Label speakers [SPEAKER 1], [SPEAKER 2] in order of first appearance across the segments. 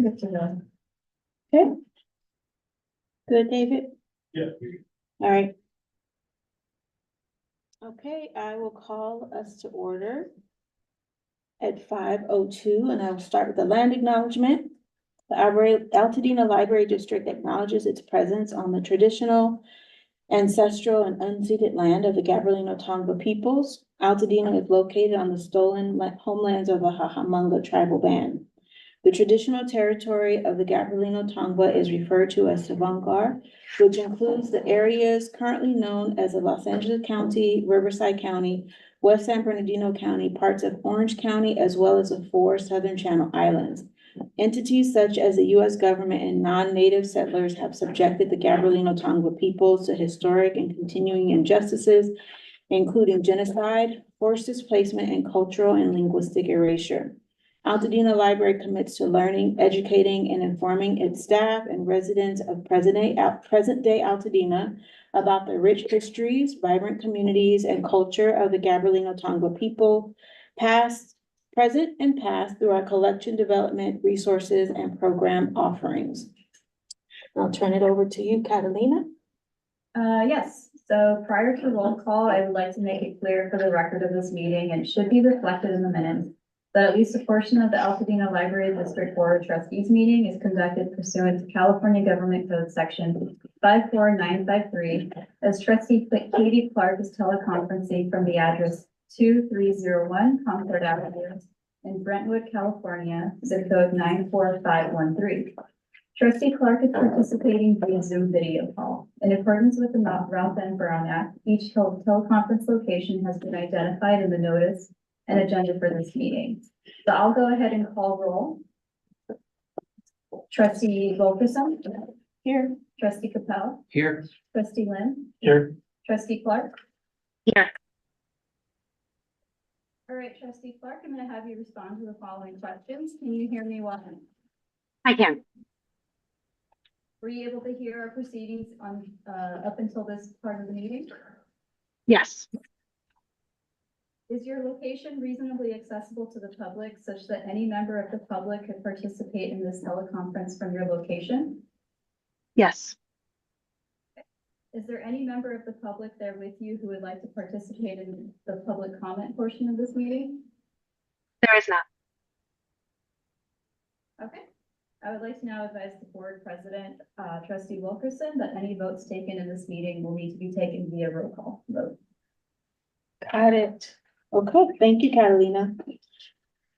[SPEAKER 1] Good to know.
[SPEAKER 2] Okay. Good, David?
[SPEAKER 3] Yeah.
[SPEAKER 2] All right. Okay, I will call us to order at 5:02, and I will start with the land acknowledgement. The Altadena Library District acknowledges its presence on the traditional, ancestral, and unceded land of the Gabrielino Tongva peoples. Altadena is located on the stolen homelands of the Hahamunga tribal band. The traditional territory of the Gabrielino Tongva is referred to as Savangar, which includes the areas currently known as the Los Angeles County, Riverside County, West San Bernardino County, parts of Orange County, as well as the 4 Southern Channel Islands. Entities such as the U.S. government and non-native settlers have subjected the Gabrielino Tongva peoples to historic and continuing injustices, including genocide, forced displacement, and cultural and linguistic erasure. Altadena Library commits to learning, educating, and informing its staff and residents of present-day Altadena about the rich histories, vibrant communities, and culture of the Gabrielino Tongva people, past, present, and past, through our collection development, resources, and program offerings. I'll turn it over to you, Catalina.
[SPEAKER 1] Yes, so prior to roll call, I would like to make it clear for the record of this meeting, and it should be reflected in the minutes, that at least a portion of the Altadena Library District Board of Trustees meeting is conducted pursuant to California Government Code Section 54953, as trustee Katie Clark is teleconferencing from the address 2301 Concord Avenue in Brentwood, California, zip code 94513. Trustee Clark is participating via Zoom video call. In accordance with the Ralph N. Brown Act, each teleconference location has been identified in the notice and agenda for this meeting. So I'll go ahead and call roll. Trustee Wilkerson. Here. Trustee Capel.
[SPEAKER 3] Here.
[SPEAKER 1] Trustee Lynn.
[SPEAKER 3] Here.
[SPEAKER 1] Trustee Clark.
[SPEAKER 4] Here.
[SPEAKER 1] All right, Trustee Clark, I'm going to have you respond to the following questions. Can you hear me well?
[SPEAKER 4] I can.
[SPEAKER 1] Were you able to hear our proceedings on up until this part of the meeting?
[SPEAKER 4] Yes.
[SPEAKER 1] Is your location reasonably accessible to the public such that any member of the public could participate in this teleconference from your location?
[SPEAKER 4] Yes.
[SPEAKER 1] Is there any member of the public there with you who would like to participate in the public comment portion of this meeting?
[SPEAKER 4] There is not.
[SPEAKER 1] Okay. I would like to now advise the board president, Trustee Wilkerson, that any votes taken in this meeting will need to be taken via roll call vote.
[SPEAKER 2] Got it. Okay, thank you, Catalina.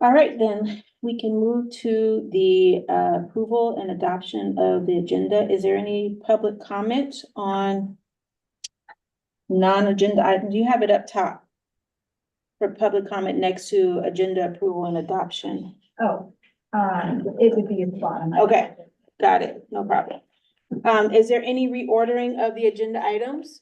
[SPEAKER 2] All right, then we can move to the approval and adoption of the agenda. Is there any public comment on non-agenda items? You have it up top for public comment next to agenda approval and adoption.
[SPEAKER 1] Oh, it would be at the bottom.
[SPEAKER 2] Okay, got it. No problem. Is there any reordering of the agenda items?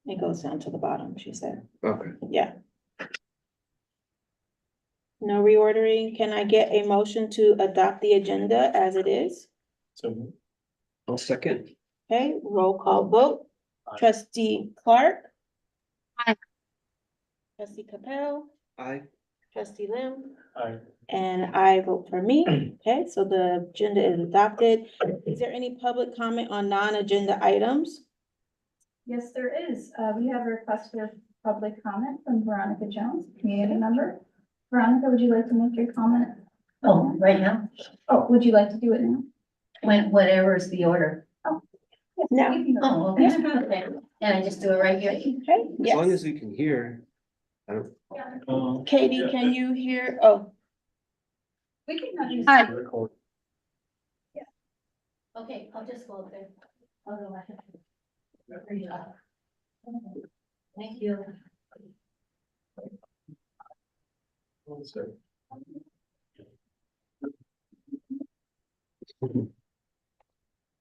[SPEAKER 2] It goes down to the bottom, she said.
[SPEAKER 3] Okay.
[SPEAKER 2] Yeah. No reordering. Can I get a motion to adopt the agenda as it is?
[SPEAKER 3] So. I'll second.
[SPEAKER 2] Okay, roll call vote. Trustee Clark.
[SPEAKER 4] Aye.
[SPEAKER 2] Trustee Capel.
[SPEAKER 3] Aye.
[SPEAKER 2] Trustee Lim.
[SPEAKER 3] Aye.
[SPEAKER 2] And I vote for me. Okay, so the agenda is adopted. Is there any public comment on non-agenda items?
[SPEAKER 1] Yes, there is. We have a request for public comment from Veronica Jones, community member. Veronica, would you like to make your comment?
[SPEAKER 5] Oh, right now?
[SPEAKER 1] Oh, would you like to do it now?
[SPEAKER 5] Whatever is the order.
[SPEAKER 2] No.
[SPEAKER 1] You can go.
[SPEAKER 5] Oh, okay. Okay. And I just do it right here.
[SPEAKER 2] Okay,
[SPEAKER 3] As long
[SPEAKER 2] yes.
[SPEAKER 3] as we can hear. I don't.
[SPEAKER 2] Katie, can you hear? Oh,
[SPEAKER 1] We can have you.
[SPEAKER 4] Hi.
[SPEAKER 5] Okay, I'll just go up there. I'll go back. Thank you.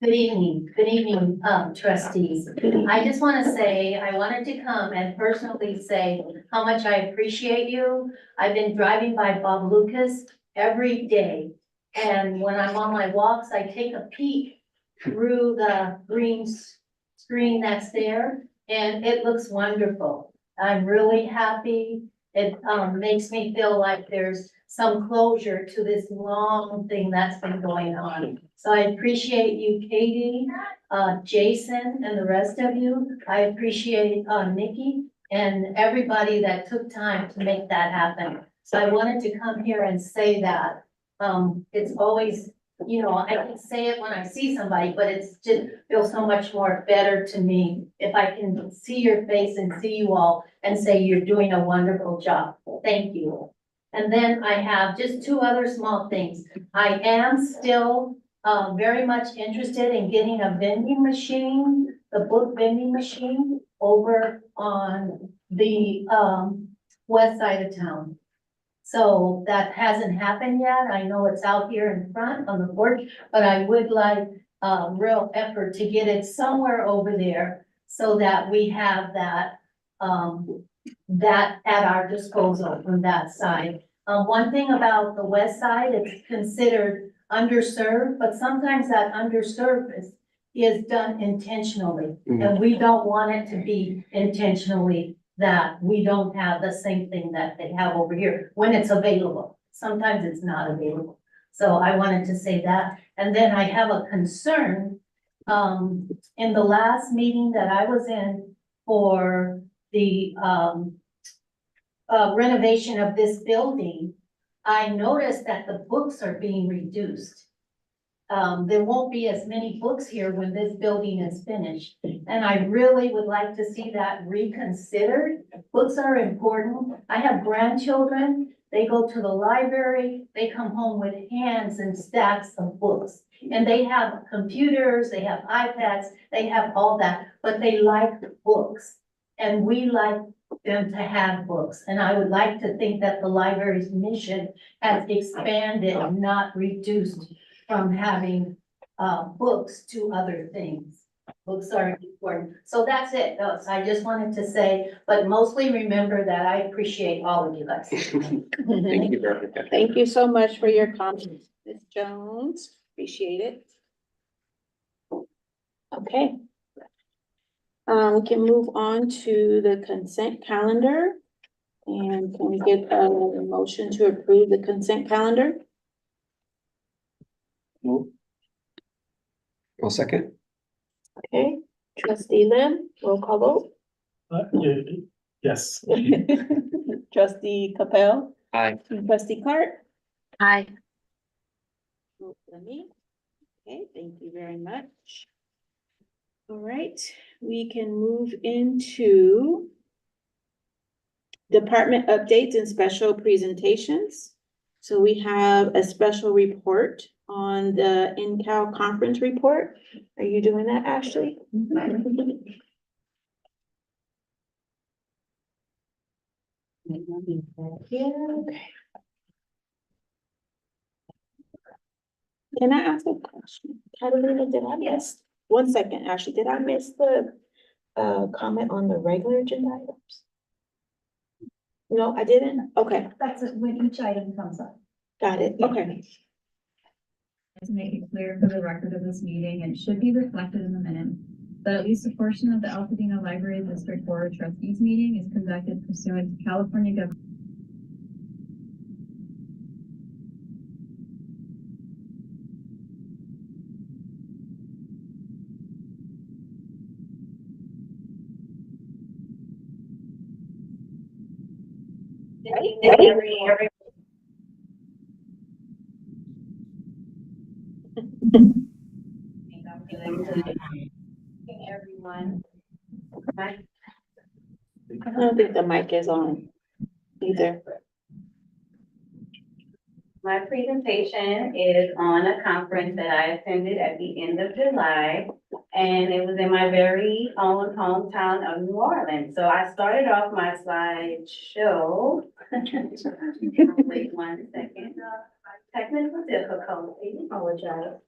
[SPEAKER 5] Good evening, trustees. I just want to say, I wanted to come and personally say how much I appreciate you. I've been driving by Bob Lucas every day. And when I'm on my walks, I take a peek through the green screen that's there, and it looks wonderful. I'm really happy It, makes me feel like there's some closure to this long thing that's been going on. So I appreciate you, Katie, Jason, and the rest of you. I appreciate, Nikki and everybody that took time to make that happen. So I wanted to come here and say that. It's always, you know, I can say it when I see somebody, but it's just feels so much more better to me if I can see your face and see you all and say you're doing a wonderful job. Thank you. And then I have just two other small things. I am still very much interested in getting a vending machine, the book vending machine over on the west side of town. So that hasn't happened yet. I know it's out here in front on the porch, but I would like real effort to get it somewhere over there so that we have that that at our disposal from that side. One thing about the west side, it's considered underserved, but sometimes that underserved is done intentionally. And we don't want it to be intentionally that we don't have the same thing that they have over here when it's available. Sometimes it's not available. So I wanted to say that. And then I have a concern, in the last meeting that I was in for the, renovation of this building, I noticed that the books are being reduced. There won't be as many books here when this building is finished. And I really would like to see that reconsidered. Books are important. I have grandchildren. They go to the library. They come home with hands and stacks of books. And they have computers, they have iPads, they have all that, but they like books. And we like them to have books. And I would like to think that the library's mission has expanded, not reduced from having books to other things. Books are important. So that's it. I just wanted to say, but mostly remember that I appreciate all of you guys.
[SPEAKER 3] Thank you, Veronica.
[SPEAKER 2] Thank you so much for your comments, Ms. Jones. Appreciate it. Okay. We can move on to the consent calendar. And can we get a motion to approve the consent calendar?
[SPEAKER 3] I'll second.
[SPEAKER 2] Okay, trustee Lim, roll call vote.
[SPEAKER 6] Yes.
[SPEAKER 2] Trustee Capel,
[SPEAKER 3] Aye.
[SPEAKER 2] and trustee Cart.
[SPEAKER 4] Aye.
[SPEAKER 2] Vote for me. Okay, thank you very much. All right, we can move into department updates and special presentations. So we have a special report on the InCal conference report. Are you doing that, Ashley? Okay. Can I ask a question? Catalina, did I miss, 1 second, Ashley, did I miss the comment on the regular agenda items? No, I didn't? Okay,
[SPEAKER 1] That's it, when each item comes up.
[SPEAKER 2] got it, okay.
[SPEAKER 1] To make it clear for the record of this meeting, and it should be reflected in the minutes, that at least a portion of the Altadena Library District Board of Trustees meeting is conducted pursuant to California government.
[SPEAKER 5] Everyone.
[SPEAKER 2] I don't think the mic is on either.
[SPEAKER 7] My presentation is on a conference that I attended at the end of July, and it was in my very own hometown of New Orleans. So I started off my slideshow. Wait 1 second. Technical difficulty, apologize.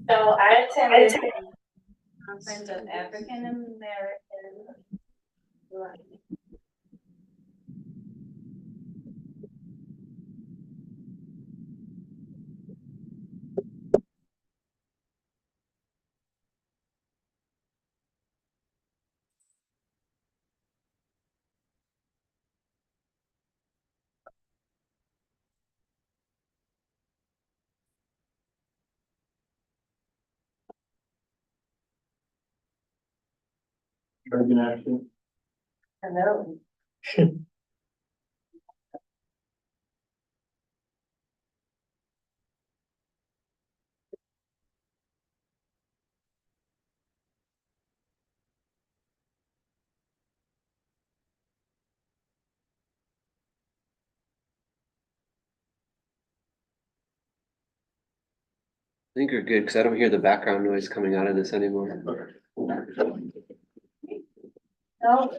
[SPEAKER 7] So I attended the Conference of African American.
[SPEAKER 6] Bergen action.
[SPEAKER 5] Hello.
[SPEAKER 3] I think you're good, because I don't hear the background noise coming out of this anymore.
[SPEAKER 7] So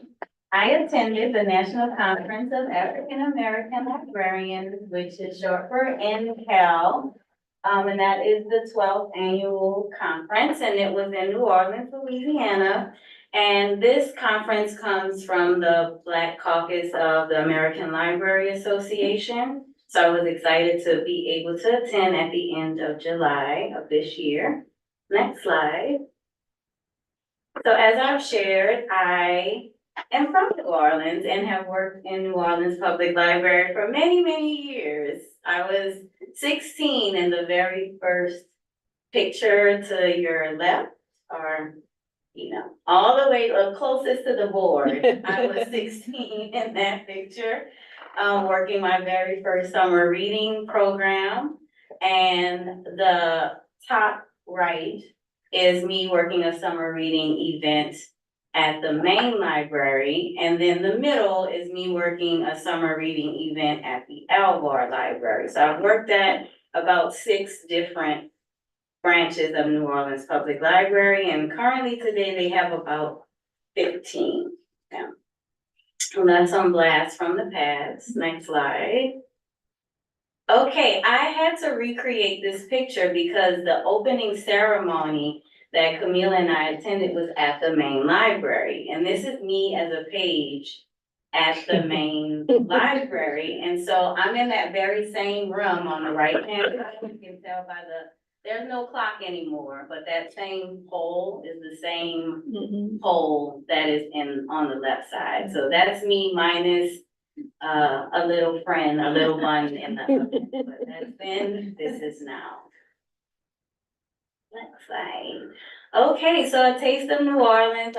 [SPEAKER 7] I attended the National Conference of African American Librarians, which is short for NCAL. And that is the 12th annual conference, and it was in New Orleans, Louisiana. And this conference comes from the Black Caucus of the American Library Association. So I was excited to be able to attend at the end of July of this year. Next slide. So as I've shared, I am from New Orleans and have worked in New Orleans Public Library for many, many years. I was 16 in the very first picture to your left, or, all the way closest to the board. I was 16 in that picture, working my very first summer reading program. And the top right is me working a summer reading event at the main library, and then the middle is me working a summer reading event at the Alvar Library. So I've worked at about 6 different branches of New Orleans Public Library, and currently today they have about 15. Yeah. And that's some blasts from the past. Next slide. Okay, I had to recreate this picture because the opening ceremony that Camila and I attended was at the main library. And this is me as a page at the main library. And so I'm in that very same room on the right hand side. You can tell by there's no clock anymore, but that same pole is the same pole that is on the left side. So that's me minus a little friend, a little one in the oven. But that's then, this is now. Next slide. Okay, so a taste of New Orleans.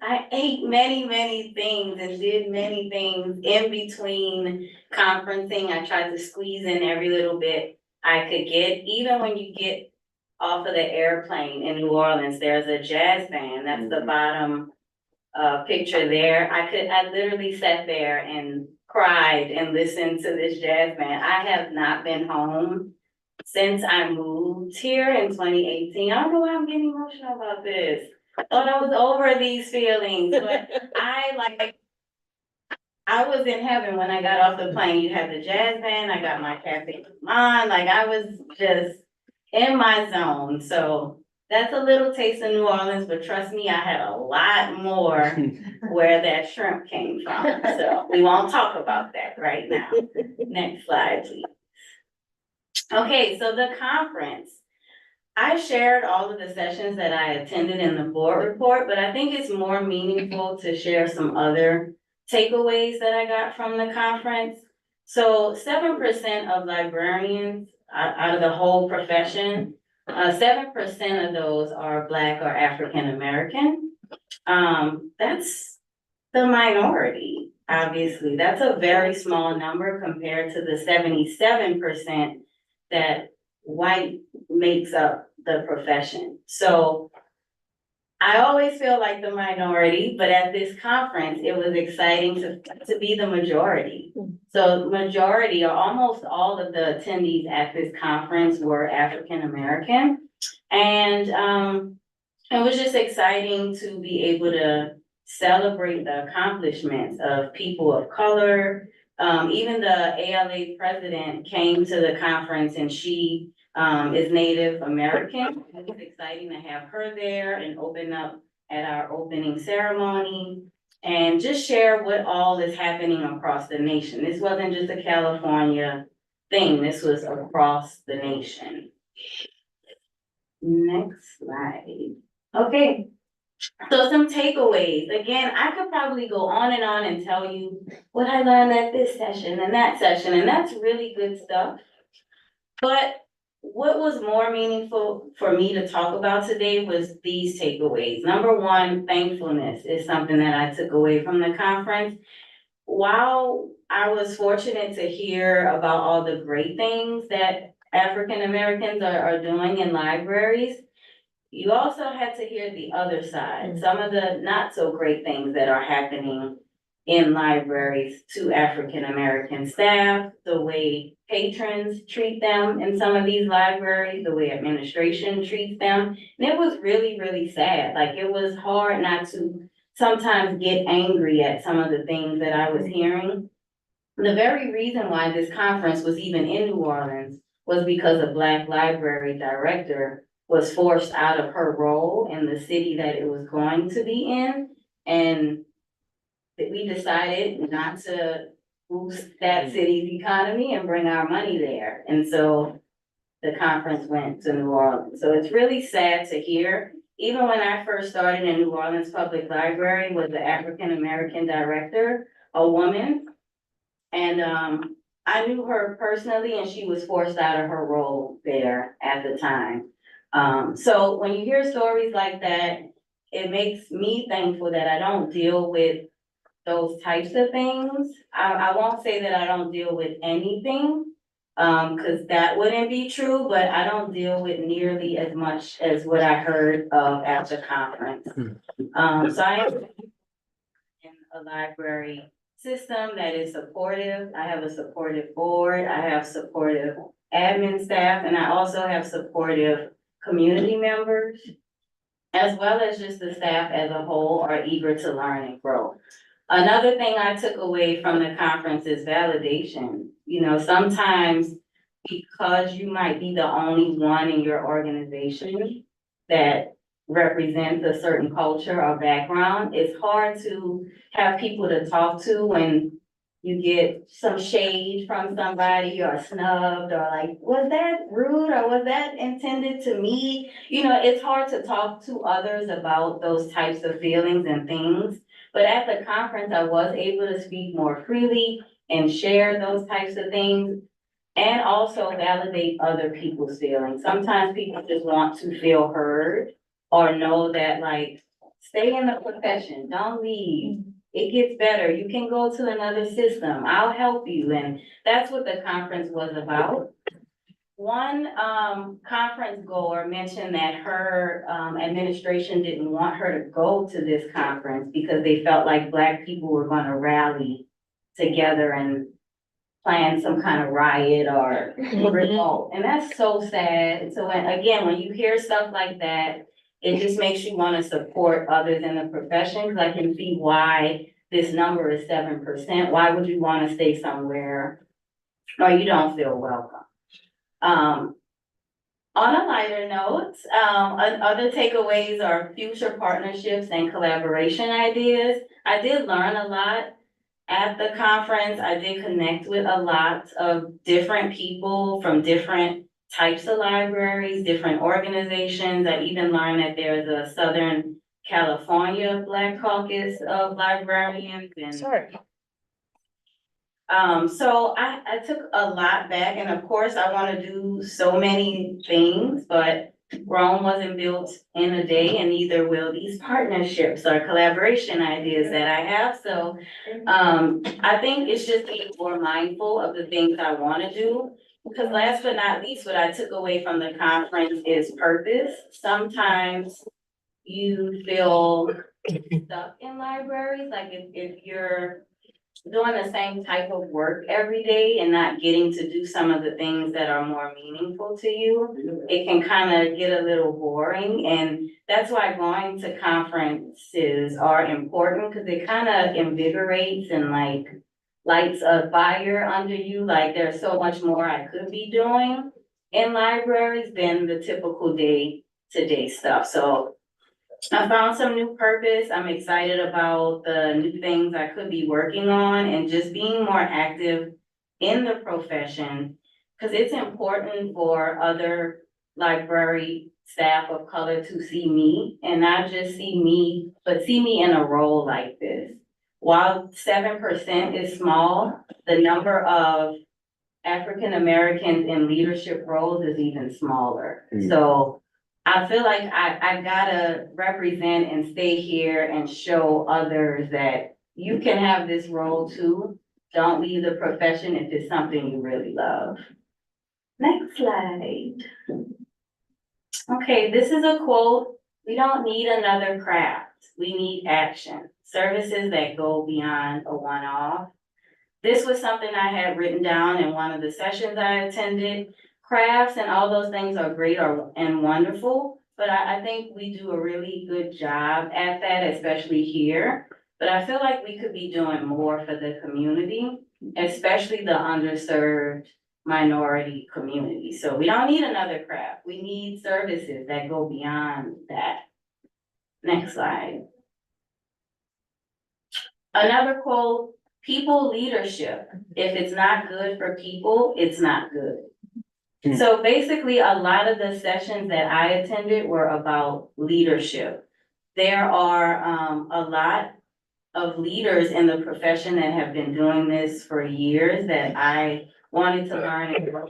[SPEAKER 7] I ate many, many things and did many things in between conferencing. I tried to squeeze in every little bit I could get. Even when you get off of the airplane in New Orleans, there's a jazz band. That's the bottom picture there. I literally sat there and cried and listened to this jazz band. I have not been home since I moved here in 2018. I don't know why I'm getting emotional about this. Thought I was over these feelings, but I was in heaven when I got off the plane. You have the jazz band, I got my cafe on, I was just in my zone. So that's a little taste of New Orleans, but trust me, I had a lot more where that shrimp came from. So we won't talk about that right now. Next slide, please. Okay, so the conference. I shared all of the sessions that I attended in the board report, but I think it's more meaningful to share some other takeaways that I got from the conference. So 7% of librarians out of the whole profession, 7% of those are Black or African American. That's the minority, obviously. That's a very small number compared to the 77% that white makes up the profession. So I always feel like the minority, but at this conference, it was exciting to be the majority. So majority, or almost all of the attendees at this conference were African American. And it was just exciting to be able to celebrate the accomplishments of people of color. Even the ALA president came to the conference, and she is Native American. It was exciting to have her there and open up at our opening ceremony and just share what all is happening across the nation. This wasn't just a California thing, this was across the nation. Next slide. Okay, so some takeaways. Again, I could probably go on and tell you what I learned at this session and that session, and that's really good stuff. But what was more meaningful for me to talk about today was these takeaways. Number one, thankfulness is something that I took away from the conference. While I was fortunate to hear about all the great things that African Americans are doing in libraries, you also had to hear the other side, some of the not so great things that are happening in libraries to African American staff, the way patrons treat them in some of these libraries, the way administration treats them. And it was really, really sad. Like, it was hard not to sometimes get angry at some of the things that I was hearing. The very reason why this conference was even in New Orleans was because a Black library director was forced out of her role in the city that it was going to be in. And we decided not to boost that city's economy and bring our money there. And so the conference went to New Orleans. So it's really sad to hear. Even when I first started in New Orleans Public Library, was the African American director, a woman. And I knew her personally, and she was forced out of her role there at the time. So when you hear stories like that, it makes me thankful that I don't deal with those types of things. I won't say that I don't deal with anything, cause that wouldn't be true, but I don't deal with nearly as much as what I heard of at the conference. So I am in a library system that is supportive. I have a supportive board, I have supportive admin staff, and I also have supportive community members, as well as just the staff as a whole are eager to learn and grow. Another thing I took away from the conference is validation. You know, sometimes because you might be the only one in your organization that represents a certain culture or background, it's hard to have people to talk to when you get some shade from somebody or snubbed or like, was that rude or was that intended to me? You know, it's hard to talk to others about those types of feelings and things. But at the conference, I was able to speak more freely and share those types of things and also validate other people's feelings. Sometimes people just want to feel heard or know that, like, stay in the profession, don't leave. It gets better. You can go to another system. I'll help you. And that's what the conference was about. One conference goer mentioned that her administration didn't want her to go to this conference because they felt like Black people were going to rally together and plan some kind of riot or revolt. And that's so sad. So when you hear stuff like that, it just makes you want to support others in the profession, because I can see why this number is 7%. Why would you want to stay somewhere or you don't feel welcome? On a lighter note, other takeaways are future partnerships and collaboration ideas. I did learn a lot at the conference. I did connect with a lot of different people from different types of libraries, different organizations. I even learned that there's a Southern California Black Caucus of librarians and so I took a lot back, and of course, I want to do so many things, but Rome wasn't built in a day, and neither will these partnerships or collaboration ideas that I have. So I think it's just being more mindful of the things I want to do. Because last but not least, what I took away from the conference is purpose. Sometimes you feel stuck in libraries, like if you're doing the same type of work every day and not getting to do some of the things that are more meaningful to you, it can kind of get a little boring. And that's why going to conferences are important, because it kind of invigorates and like lights a fire under you. Like, there's so much more I could be doing in libraries than the typical day-to-day stuff. So I found some new purpose. I'm excited about the new things I could be working on and just being more active in the profession, because it's important for other library staff of color to see me and not just see me, but see me in a role like this. While 7% is small, the number of African Americans in leadership roles is even smaller.
[SPEAKER 3] Mm.
[SPEAKER 7] So I feel like I gotta represent and stay here and show others that you can have this role too. Don't leave the profession if it's something you really love. Next slide. Okay, this is a quote. We don't need another craft. We need action. Services that go beyond a one-off. This was something I had written down in one of the sessions I attended. Crafts and all those things are great and wonderful, but I think we do a really good job at that, especially here. But I feel like we could be doing more for the community, especially the underserved minority community. So we don't need another craft. We need services that go beyond that. Next slide. Another quote, people leadership. If it's not good for people, it's not good.
[SPEAKER 3] Hmm.
[SPEAKER 7] So basically, a lot of the sessions that I attended were about leadership. There are a lot of leaders in the profession that have been doing this for years that I wanted to learn and grow.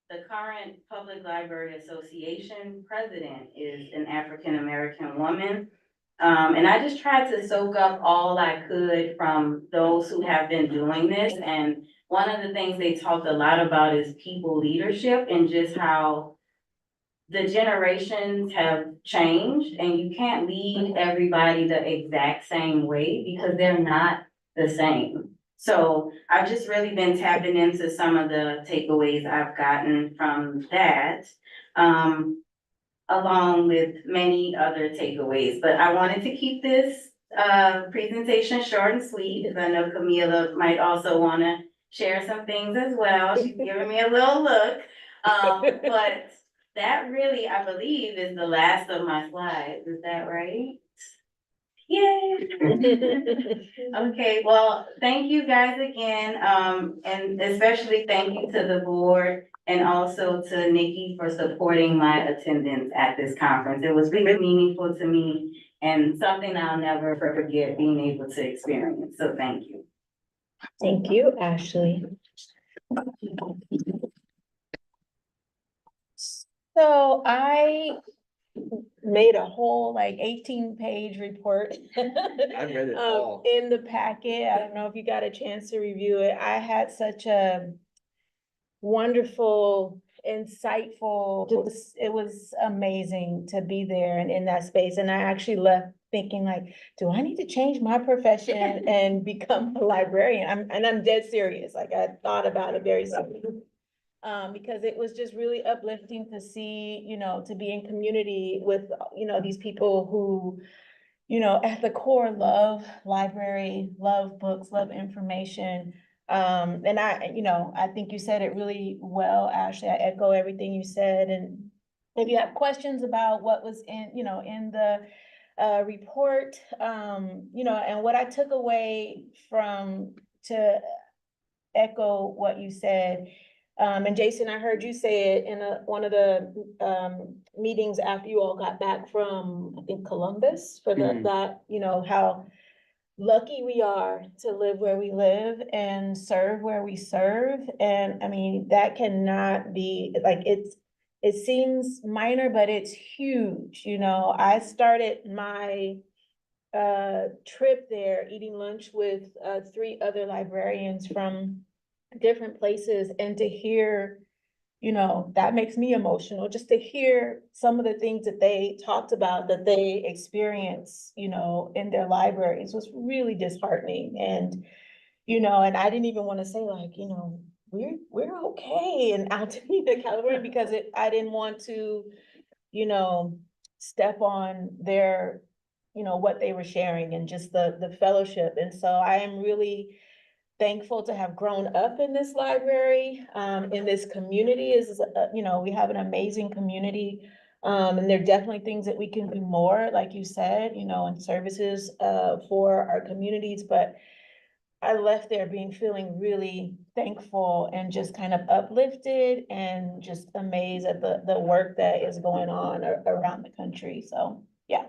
[SPEAKER 7] The current Public Library Association president is an African-American woman. And I just tried to soak up all I could from those who have been doing this. And one of the things they talked a lot about is people leadership and just how the generations have changed and you can't lead everybody the exact same way because they're not the same. So I've just really been tapping into some of the takeaways I've gotten from that, along with many other takeaways. But I wanted to keep this presentation short and sweet because I know Camila might also want to share some things as well. She's giving me a little look. But that really, I believe, is the last of my slides. Is that right? Yay! Okay, well, thank you guys again, and especially thank you to the board and also to Nikki for supporting my attendance at this conference. It was really meaningful to me and something I'll never forget being able to experience, so thank you.
[SPEAKER 2] Thank you, Ashley. So I made a whole like 18-page report.
[SPEAKER 3] I've read it all.
[SPEAKER 2] In the packet. I don't know if you got a chance to review it. I had such a wonderful, insightful, it was amazing to be there and in that space. And I actually left thinking like, do I need to change my profession and become a librarian? I'm dead serious. Like I thought about it very seriously. Because it was just really uplifting to see, you know, to be in community with, you know, these people who, you know, at the core love library, love books, love information. And I think you said it really well, Ashley. I echo everything you said. And if you have questions about what was in the report, and what I took away from to echo what you said. And Jason, I heard you say it in one of the meetings after you all got back from, I think, Columbus for that, how lucky we are to live where we live and serve where we serve. And I mean, that cannot be like, it seems minor, but it's huge. I started my trip there eating lunch with 3 other librarians from different places, and to hear, that makes me emotional, just to hear some of the things that they talked about that they experience, in their libraries was really disheartening. And, and I didn't even want to say like, we're okay in Altadena, California, because I didn't want to, step on their, what they were sharing and just the fellowship. And so I am really thankful to have grown up in this library, in this community. We have an amazing community. And there are definitely things that we can do more, like you said, and services for our communities. But I left there feeling really thankful and just kind of uplifted and just amazed at the work that is going on around the country. So, yeah.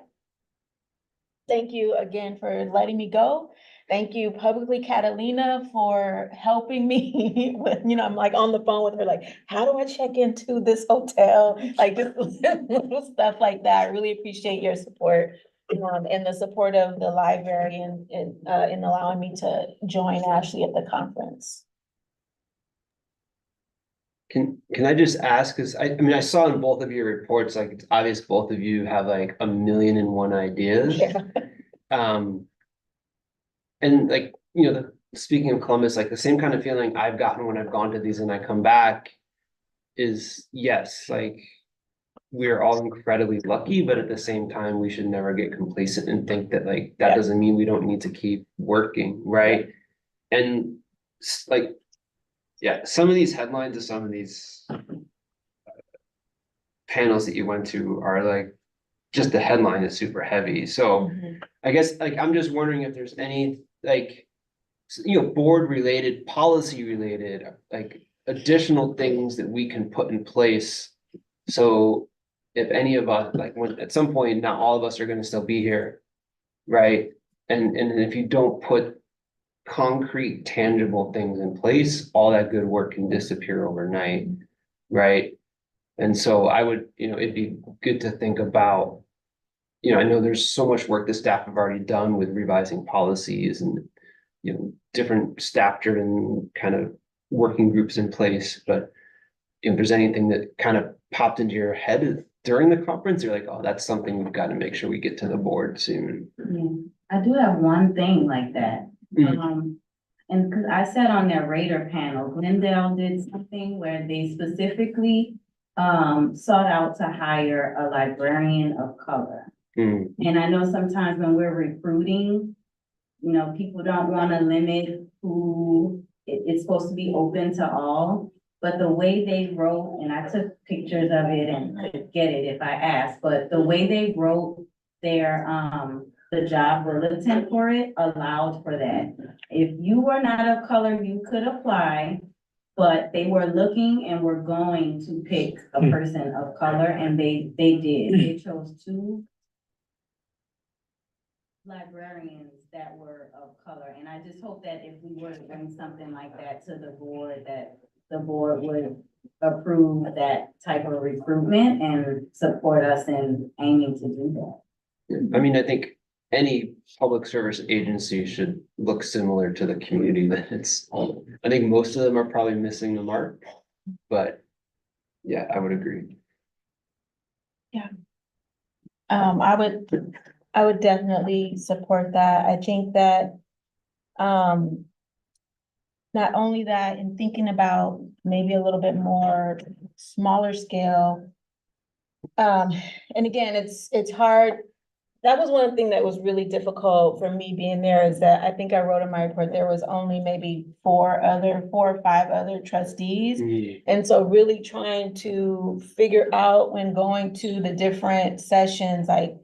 [SPEAKER 2] Thank you again for letting me go. Thank you publicly, Catalina, for helping me with, I'm like on the phone with her, like, how do I check into this hotel? Like just little stuff like that. I really appreciate your support. And the support of the library in allowing me to join Ashley at the conference.
[SPEAKER 3] Can I just ask, because I mean, I saw in both of your reports, like, it's obvious both of you have like 1,000,001 ideas.
[SPEAKER 2] Yeah.
[SPEAKER 3] And like, speaking of Columbus, like the same kind of feeling I've gotten when I've gone to these and I come back is, yes, like, we're all incredibly lucky, but at the same time, we should never get complacent and think that like, that
[SPEAKER 2] Yeah.
[SPEAKER 3] doesn't mean we don't need to keep working, right? And like, yeah, some of these headlines of some of these panels that you went to are like, just the headline is super heavy. So I guess like, I'm just wondering if there's any like, board related, policy related, like additional things that we can put in place. So if any of us, like when, at some point, not all of us are gonna still be here, right? And if you don't put concrete, tangible things in place, all that good work can disappear overnight, right? And so I would, it'd be good to think about, I know there's so much work the staff have already done with revising policies and, different staff-driven kind of working groups in place, but if there's anything that kind of popped into your head during the conference, you're like, oh, that's something we've got to make sure we get to the board soon.
[SPEAKER 7] Yeah, I do have one thing like that. And because I sat on their radar panel, Glendale did something where they specifically sought out to hire a librarian of color.
[SPEAKER 3] Mm.
[SPEAKER 7] And I know sometimes when we're recruiting, people don't want to limit who it's supposed to be open to all. But the way they wrote, and I took pictures of it and could get it if I asked, but the way they wrote their the job bulletin for it allowed for that. If you were not of color, you could apply, but they were looking and were going to pick a person of color, and they did. They chose 2 librarians that were of color, and I just hope that if we were to bring something like that to the board, that the board would approve that type of recruitment and support us in aiming to do that.
[SPEAKER 3] I mean, I think any public service agency should look similar to the community that it's, I think most of them are probably missing the mark, but yeah, I would agree.
[SPEAKER 2] I would definitely support that. I think that, not only that, in thinking about maybe a little bit more smaller scale. And again, it's hard. That was one thing that was really difficult for me being there, is that I think I wrote in my report, there was only maybe 4 or 5 other trustees. And so really trying to figure out when going to the different sessions, like,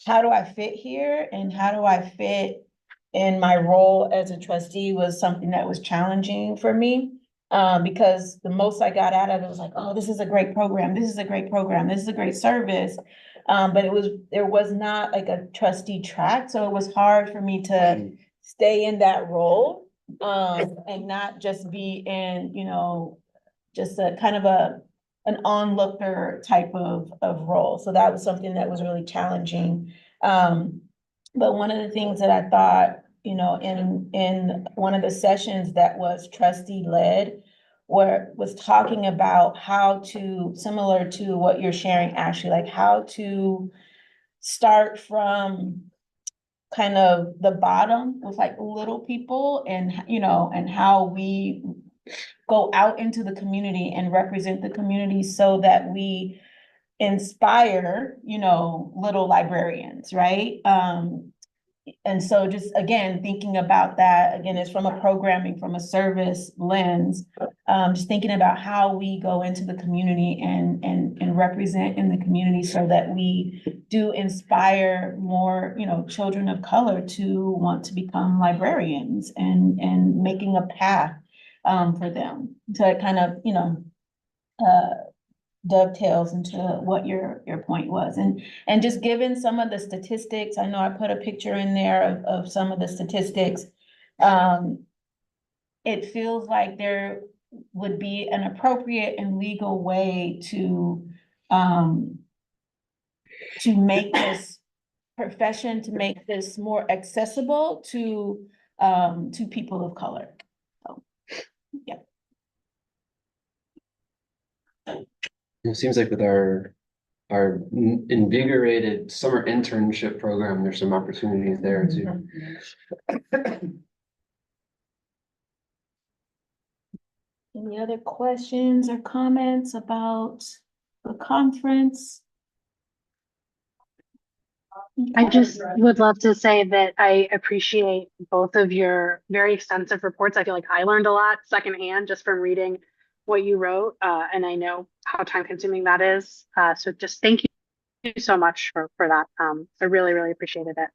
[SPEAKER 2] how do I fit here and how do I fit in my role as a trustee was something that was challenging for me. Because the most I got out of it was like, oh, this is a great program. This is a great program. This is a great service. But there was not like a trustee track. So it was hard for me to stay in that role, and not just be in, just a kind of an onlooker type of role. So that was something that was really challenging. But one of the things that I thought, in one of the sessions that was trustee led, where was talking about how to, similar to what you're sharing, Ashley, like how to start from kind of the bottom with like little people and, and how we go out into the community and represent the community so that we inspire, little librarians, right? And so just, again, thinking about that, again, it's from a programming, from a service lens, just thinking about how we go into the community and represent in the community so that we do inspire more, children of color to want to become librarians and making a path for them to kind of, dovetails into what your point was. And just given some of the statistics, I know I put a picture in there of some of the statistics. it feels like there would be an appropriate and legal way to make this profession, to make this more accessible to people of color. So, yeah.
[SPEAKER 3] It seems like with our invigorated summer internship program, there's some opportunities there too.
[SPEAKER 2] Any other questions or comments about the conference?
[SPEAKER 4] I just would love to say that I appreciate both of your very extensive reports. I feel like I learned a lot secondhand just from reading what you wrote, and I know how time consuming that is. So just thank you so much for that. I really, really appreciated it.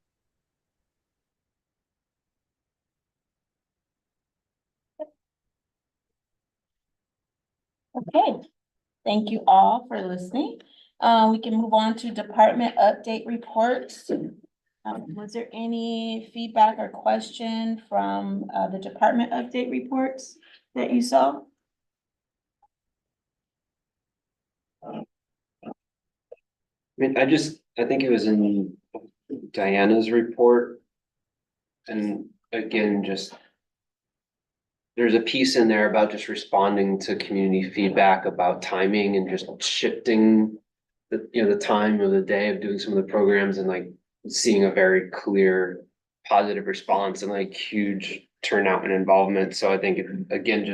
[SPEAKER 2] Okay, thank you all for listening. We can move on to department update reports. Was there any feedback or question from the department update reports that you saw?
[SPEAKER 3] I mean, I think it was in Diana's report. And again, there's a piece in there about just responding to community feedback about timing and just shifting the time of the day of doing some of the programs and like seeing a very clear positive response and like huge turnout and involvement. So I think again,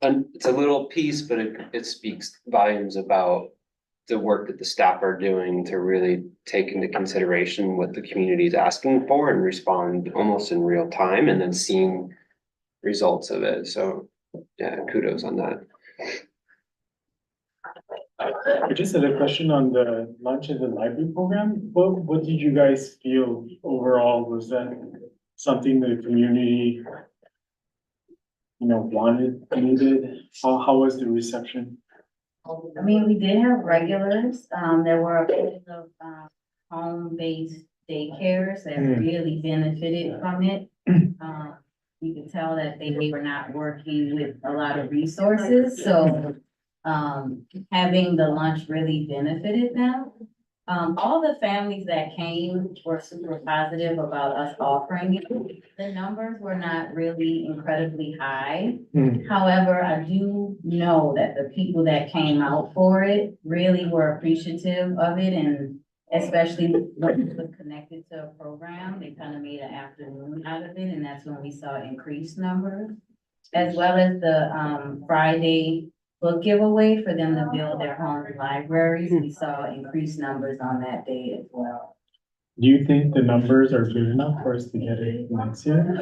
[SPEAKER 3] it's a little piece, but it speaks volumes about the work that the staff are doing to really take into consideration what the community is asking for and respond almost in real time and then seeing results of it. So yeah, kudos on that.
[SPEAKER 6] I just had a question on the lunch in the library program. What did you guys feel overall? Was that something the community, wanted, needed? How was the reception?
[SPEAKER 7] I mean, we did have regulars, there were a bunch of, home-based daycares that really benefited from it. You could tell that they were not working with a lot of resources, so, having the lunch really benefited them. All the families that came were super positive about us offering it. The numbers were not really incredibly high. However, I do know that the people that came out for it really were appreciative of it, and especially when it was connected to a program, they kind of made an afternoon out of it, and that's when we saw increased numbers. As well as the Friday book giveaway for them to build their home libraries, we saw increased numbers on that day as well.
[SPEAKER 6] Do you think the numbers are good enough for us to get it next year?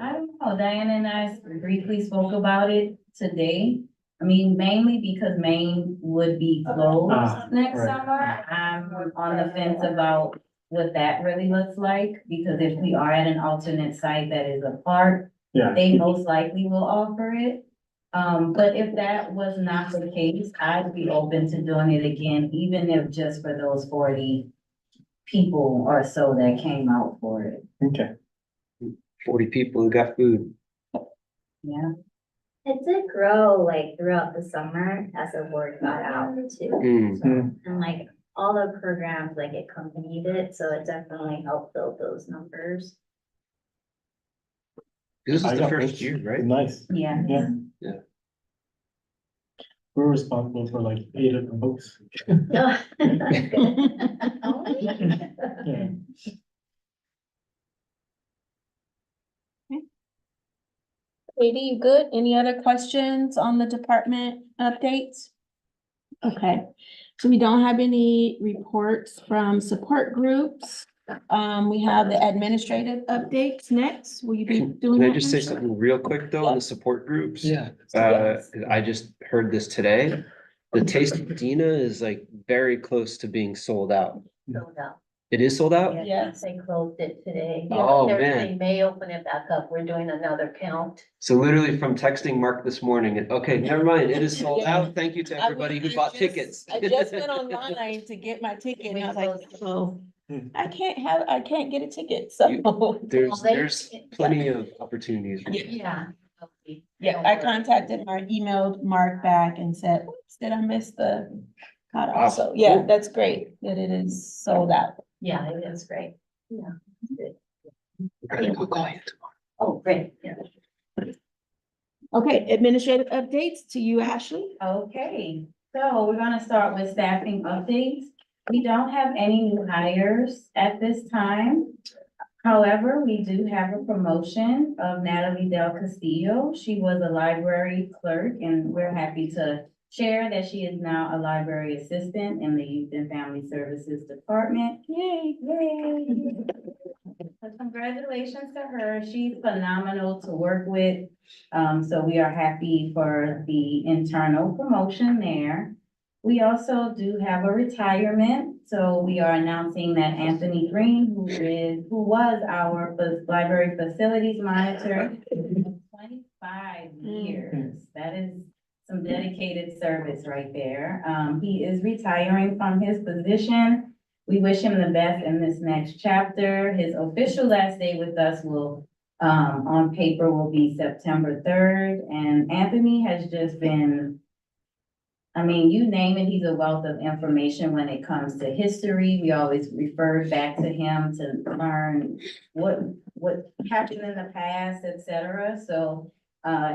[SPEAKER 7] I don't know, Diana and I briefly spoke about it today. I mean, mainly because Maine would be closed next
[SPEAKER 6] right.
[SPEAKER 7] summer. I'm on the fence about what that really looks like, because if we are at an alternate site that is a park,
[SPEAKER 6] Yeah,
[SPEAKER 7] they most likely will offer it. But if that was not the case, I'd be open to doing it again, even if just for those 40 people or so that came out for it.
[SPEAKER 6] okay.
[SPEAKER 3] 40 people who got food.
[SPEAKER 7] Yeah.
[SPEAKER 8] It did grow like throughout the summer as the word got out too. And like all the programs like accompanied it, so it definitely helped build those numbers.
[SPEAKER 3] This is
[SPEAKER 6] I
[SPEAKER 3] the
[SPEAKER 6] got
[SPEAKER 3] first
[SPEAKER 6] those.
[SPEAKER 3] year, right?
[SPEAKER 6] Nice.
[SPEAKER 7] Yeah.
[SPEAKER 6] Yeah. We're responsible for like 8 of the books.
[SPEAKER 8] Oh.
[SPEAKER 6] Yeah.
[SPEAKER 2] Katie, you good? Any other questions on the department updates? Okay, so we don't have any reports from support groups. We have the administrative updates next. Will you be doing
[SPEAKER 3] Can I
[SPEAKER 2] that?
[SPEAKER 3] just say
[SPEAKER 2] next?
[SPEAKER 3] something real quick though on the support groups?
[SPEAKER 6] Yeah.
[SPEAKER 3] I just heard this today. The Taste of Dina is like very close to being sold out.
[SPEAKER 8] Sold out.
[SPEAKER 3] It is sold out?
[SPEAKER 8] Yes, they closed it today.
[SPEAKER 3] Oh,
[SPEAKER 8] They
[SPEAKER 3] man.
[SPEAKER 8] may open it back up. We're doing another count.
[SPEAKER 3] So literally from texting Mark this morning, okay, never mind, it is sold
[SPEAKER 2] Yeah.
[SPEAKER 3] out. Thank you to everybody who bought tickets.
[SPEAKER 2] I just went online to get my ticket and I was like, oh, I can't get a ticket, so.
[SPEAKER 3] There's plenty of opportunities.
[SPEAKER 5] Yeah.
[SPEAKER 2] Yeah, I contacted Mark, emailed Mark back and said, "Oops, did I miss the cutoff?" So, yeah,
[SPEAKER 3] Cool.
[SPEAKER 2] that's great that it is sold out.
[SPEAKER 5] Yeah, it is great.
[SPEAKER 3] I'll call you tomorrow.
[SPEAKER 5] Oh, great, yeah.
[SPEAKER 2] Okay, administrative updates to you, Ashley.
[SPEAKER 7] Okay, so we're gonna start with staffing updates. We don't have any new hires at this time. However, we do have a promotion of Natalie Del Castillo. She was a library clerk, and we're happy to share that she is now a library assistant in the Youth and Family Services Department.
[SPEAKER 2] Yay.
[SPEAKER 7] Yay! So congratulations to her. She's phenomenal to work with. So we are happy for the internal promotion there. We also do have a retirement, so we are announcing that Anthony Green, who was our library facilities monitor for 25 years. That is some dedicated service right there. He is retiring from his position. We wish him the best in this next chapter. His official last day with us will, on paper, will be September 3rd. And Anthony has just been, I mean, you name it, he's a wealth of information when it comes to history. We always refer back to him to learn what happened in the past, et cetera. So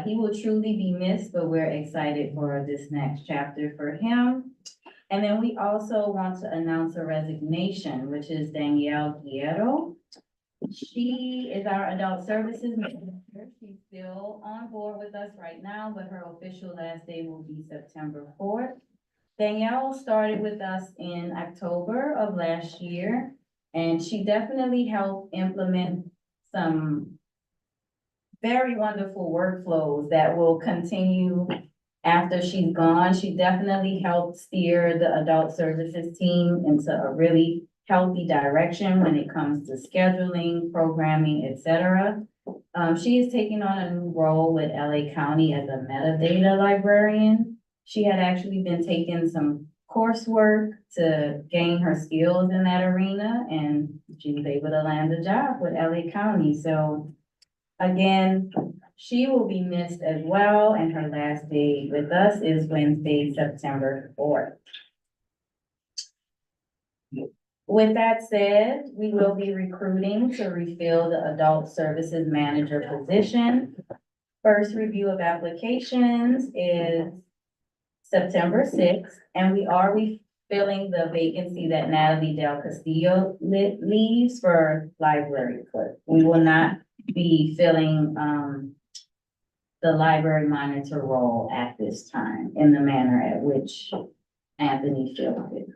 [SPEAKER 7] he will truly be missed, but we're excited for this next chapter for him. And then we also want to announce a resignation, which is Danielle Guerrero. She is our adult services manager. She's still on board with us right now, but her official last day will be September 4th. Danielle started with us in October of last year, and she definitely helped implement some very wonderful workflows that will continue after she's gone. She definitely helped steer the adult services team into a really healthy direction when it comes to scheduling, programming, et cetera. She is taking on a new role with LA County as a metadata librarian. She had actually been taking some coursework to gain her skills in that arena, and she was able to land a job with LA County. So again, she will be missed as well, and her last day with us is Wednesday, September 4th. With that said, we will be recruiting to refill the adult services manager position. First review of applications is September 6th, and we are refilling the vacancy that Natalie Del Castillo leaves for library clerk. We will not be filling the library monitor role at this time in the manner at which Anthony filled it.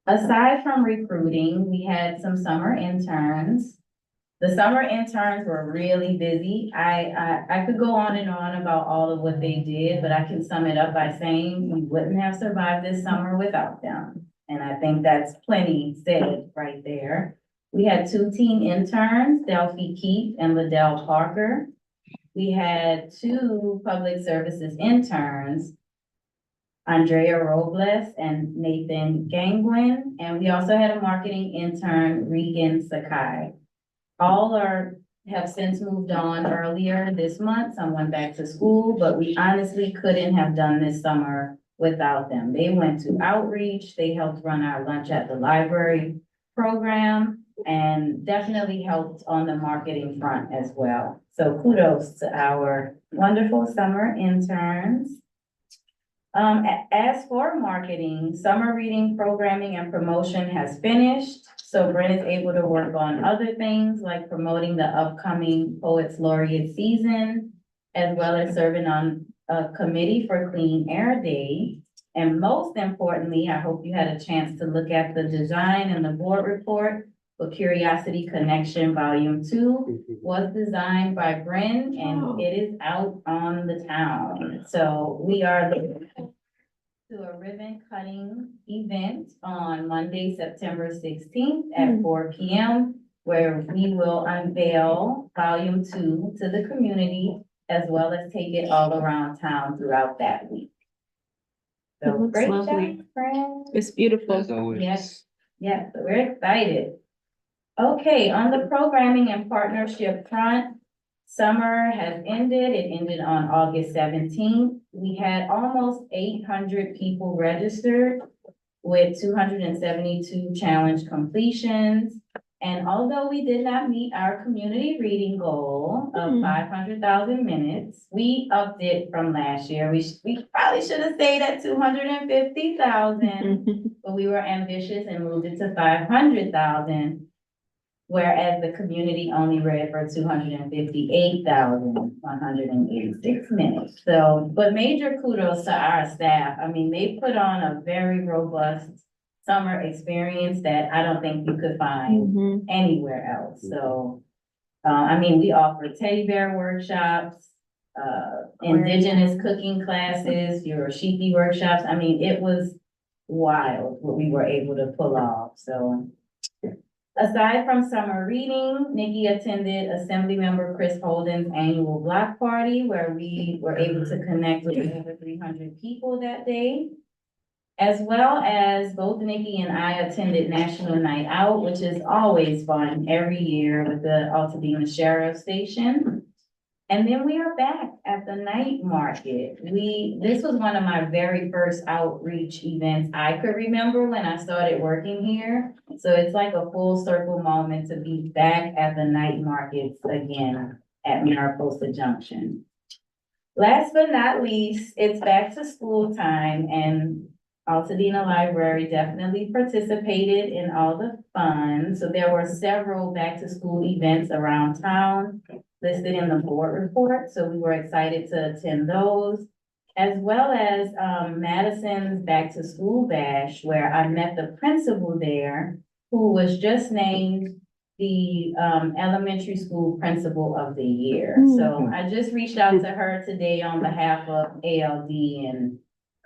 [SPEAKER 7] Aside from recruiting, we had some summer interns. The summer interns were really busy. I could go on and on about all of what they did, but I can sum it up by saying we wouldn't have survived this summer without them. And I think that's plenty said right there. We had 2 teen interns, Delphi Keith and Liddell Parker. We had 2 public services interns, Andrea Robles and Nathan Gangwin, and we also had a marketing intern, Regan Sakai. All have since moved on earlier this month. Some went back to school, but we honestly couldn't have done this summer without them. They went to outreach, they helped run our lunch at the library program, and definitely helped on the marketing front as well. So kudos to our wonderful summer interns. As for marketing, summer reading programming and promotion has finished. So Brent is able to work on other things like promoting the upcoming Poets Laureate season, as well as serving on a committee for Clean Air Day. And most importantly, I hope you had a chance to look at the design and the board report for Curiosity Connection Volume 2 was designed by Brent, and it is out on the town. So we are looking to a ribbon cutting event on Monday, September 16th at 4 p.m., where we will unveil Volume 2 to the community, as well as take it all around town throughout that week.
[SPEAKER 2] It
[SPEAKER 7] So
[SPEAKER 2] looks
[SPEAKER 7] great
[SPEAKER 2] lovely.
[SPEAKER 7] job, Brent.
[SPEAKER 2] It's beautiful.
[SPEAKER 3] As always.
[SPEAKER 7] Yes. Yeah, so we're excited. Okay, on the programming and partnership front, summer has ended. It ended on August 17th. We had almost 800 people registered with 272 challenge completions. And although we did not meet our community reading goal of 500,000 minutes, we upped it from last year. We probably should have stayed at 250,000, but we were ambitious and moved it to 500,000. Whereas the community only read for 258,186 minutes. So, but major kudos to our staff. I mean, they put on a very robust summer experience that I don't think you could find anywhere else. So, I mean, we offer teddy bear workshops, indigenous cooking classes, Yorushiki workshops. I mean, it was wild what we were able to pull off. So, aside from summer reading, Nikki attended Assemblymember Chris Holden's annual block party where we were able to connect with over 300 people that day. As well as both Nikki and I attended National Night Out, which is always fun every year with the Altadena Sheriff Station. And then we are back at the night market. This was one of my very first outreach events I could remember when I started working here. So it's like a full circle moment to be back at the night markets again at Mariposa Junction. Last but not least, it's back to school time and Altadena Library definitely participated in all the fun. So there were several back to school events around town listed in the board report. So we were excited to attend those, as well as Madison's back to school bash, where I met the principal there, who was just named the elementary school principal of the year. So I just reached out to her today on behalf of ALD and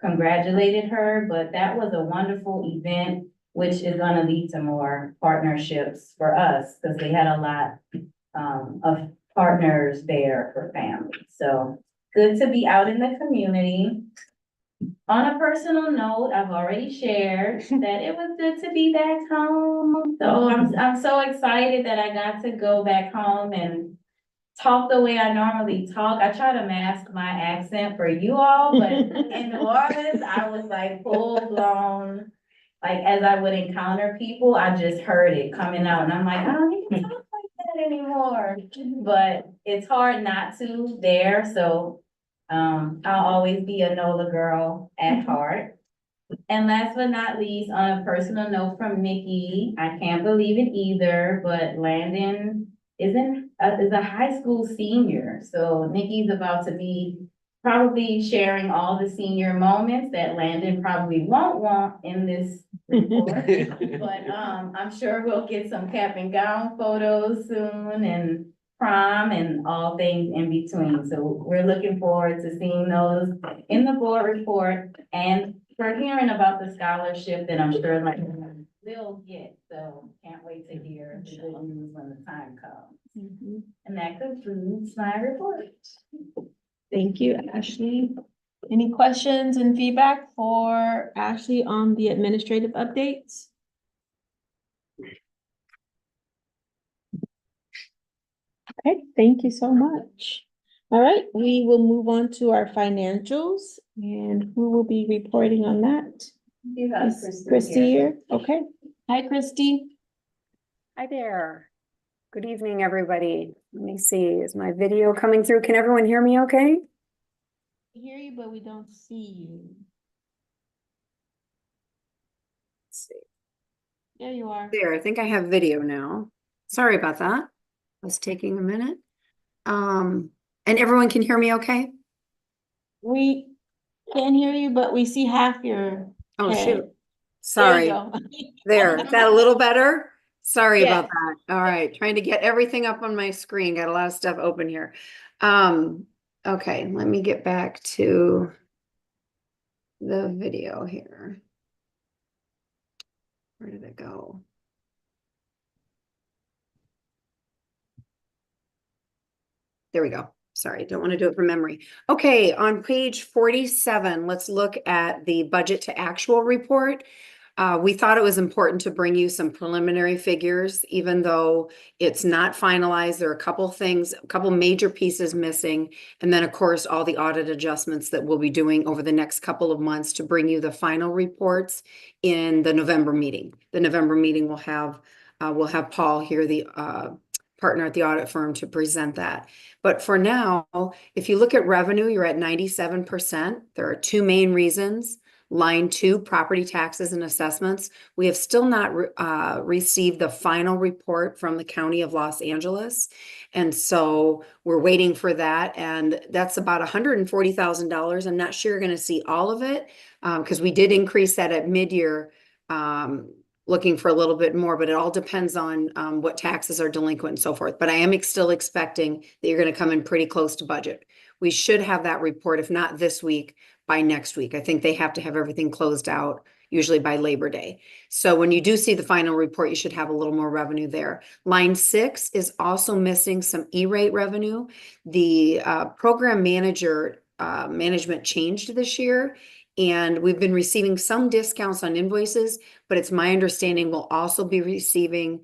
[SPEAKER 7] congratulated her, but that was a wonderful event, which is gonna lead to more partnerships for us, because they had a lot of partners there for families. So good to be out in the community. On a personal note, I've already shared that it was good to be back home. So I'm so excited that I got to go back home and talk the way I normally talk. I try to mask my accent for you all, but in New Orleans, I was like full blown. Like as I would encounter people, I just heard it coming out and I'm like, I don't even talk like that anymore. But it's hard not to there, so I'll always be a NOLA girl at heart. And last but not least, on a personal note from Nikki, I can't believe it either, but Landon is a high school senior. So Nikki's about to be probably sharing all the senior moments that Landon probably won't want in this report. But I'm sure we'll get some cap and gown photos soon and prom and all things in between. So we're looking forward to seeing those in the board report and for hearing about the scholarship that I'm sure like we'll get. So can't wait to hear the good news when the time comes. And that concludes my report.
[SPEAKER 2] Thank you, Ashley. Any questions and feedback for Ashley on the administrative updates? Okay, thank you so much. All right, we will move on to our financials and who will be reporting on that?
[SPEAKER 1] You have
[SPEAKER 2] Is Christy here? Okay. Hi, Christy.
[SPEAKER 9] Hi there. Good evening, everybody. Let me see, is my video coming through? Can everyone hear me okay?
[SPEAKER 2] We hear you, but we don't see you.
[SPEAKER 9] Let's see.
[SPEAKER 2] There you are.
[SPEAKER 9] There, I think I have video now. Sorry about that. It's taking a minute. And everyone can hear me okay?
[SPEAKER 2] We can hear you, but we see half your
[SPEAKER 9] Oh,
[SPEAKER 2] head.
[SPEAKER 9] shoot. Sorry.
[SPEAKER 2] There
[SPEAKER 9] There, is that a little better? Sorry about
[SPEAKER 2] Yes.
[SPEAKER 9] that. All right, trying to get everything up on my screen. Got a lot of stuff open here. Okay, let me get back to the video here. Where did it go? There we go. Sorry, don't want to do it from memory. Okay, on page 47, let's look at the budget to actual report. We thought it was important to bring you some preliminary figures, even though it's not finalized. There are a couple things, a couple major pieces missing. And then, of course, all the audit adjustments that we'll be doing over the next couple of months to bring you the final reports in the November meeting. The November meeting will have Paul here, the partner at the audit firm, to present that. But for now, if you look at revenue, you're at 97%. There are two main reasons. Line 2, property taxes and assessments. We have still not received the final report from the County of Los Angeles. And so we're waiting for that. And that's about $140,000. I'm not sure you're going to see all of it because we did increase that at mid-year, looking for a little bit more, but it all depends on what taxes are delinquent and so forth. But I am still expecting that you're going to come in pretty close to budget. We should have that report, if not this week, by next week. I think they have to have everything closed out usually by Labor Day. So when you do see the final report, you should have a little more revenue there. Line 6 is also missing some E-rate revenue. The program manager management changed this year, and we've been receiving some discounts on invoices, but it's my understanding we'll also be receiving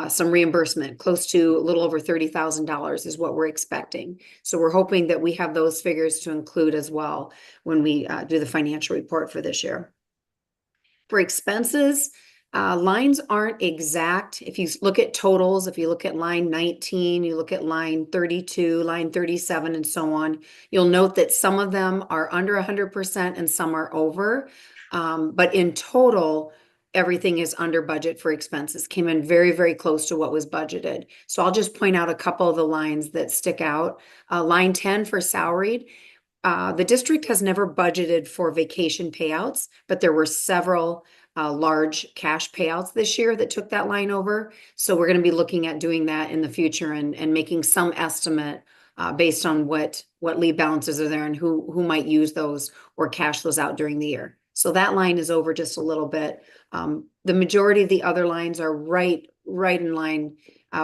[SPEAKER 9] some reimbursement, close to a little over $30,000 is what we're expecting. So we're hoping that we have those figures to include as well when we do the financial report for this year. For expenses, lines aren't exact. If you look at totals, if you look at line 19, you look at line 32, line 37, and so on, you'll note that some of them are under 100% and some are over. But in total, everything is under budget for expenses. Came in very, very close to what was budgeted. So I'll just point out a couple of the lines that stick out. Line 10 for salaried. The district has never budgeted for vacation payouts, but there were several large cash payouts this year that took that line over. So we're going to be looking at doing that in the future and making some estimate based on what leave balances are there and who might use those or cash those out during the year. So that line is over just a little bit. The majority of the other lines are right in line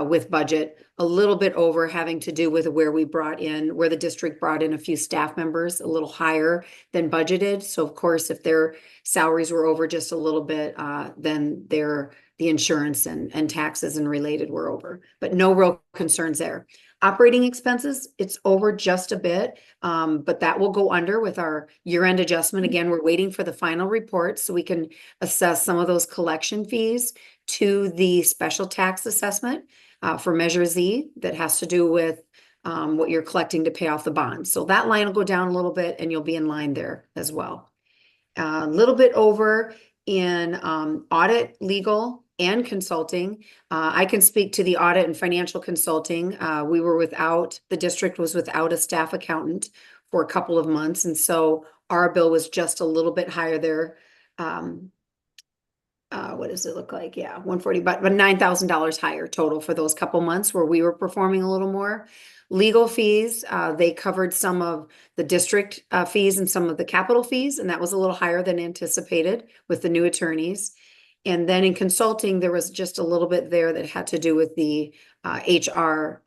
[SPEAKER 9] with budget, a little bit over, having to do with where the district brought in a few staff members a little higher than budgeted. So of course, if their salaries were over just a little bit, then the insurance and taxes and related were over, but no real concerns there. Operating expenses, it's over just a bit, but that will go under with our year-end adjustment. Again, we're waiting for the final report so we can assess some of those collection fees to the special tax assessment for Measure Z that has to do with what you're collecting to pay off the bonds. So that line will go down a little bit and you'll be in line there as well. A little bit over in audit, legal, and consulting. I can speak to the audit and financial consulting. The district was without a staff accountant for a couple of months. And so our bill was just a little bit higher there. What does it look like? Yeah, 140, but $9,000 higher total for those couple months where we were performing a little more. Legal fees, they covered some of the district fees and some of the capital fees, and that was a little higher than anticipated with the new attorneys. And then in consulting, there was just a little bit there that had to do with the HR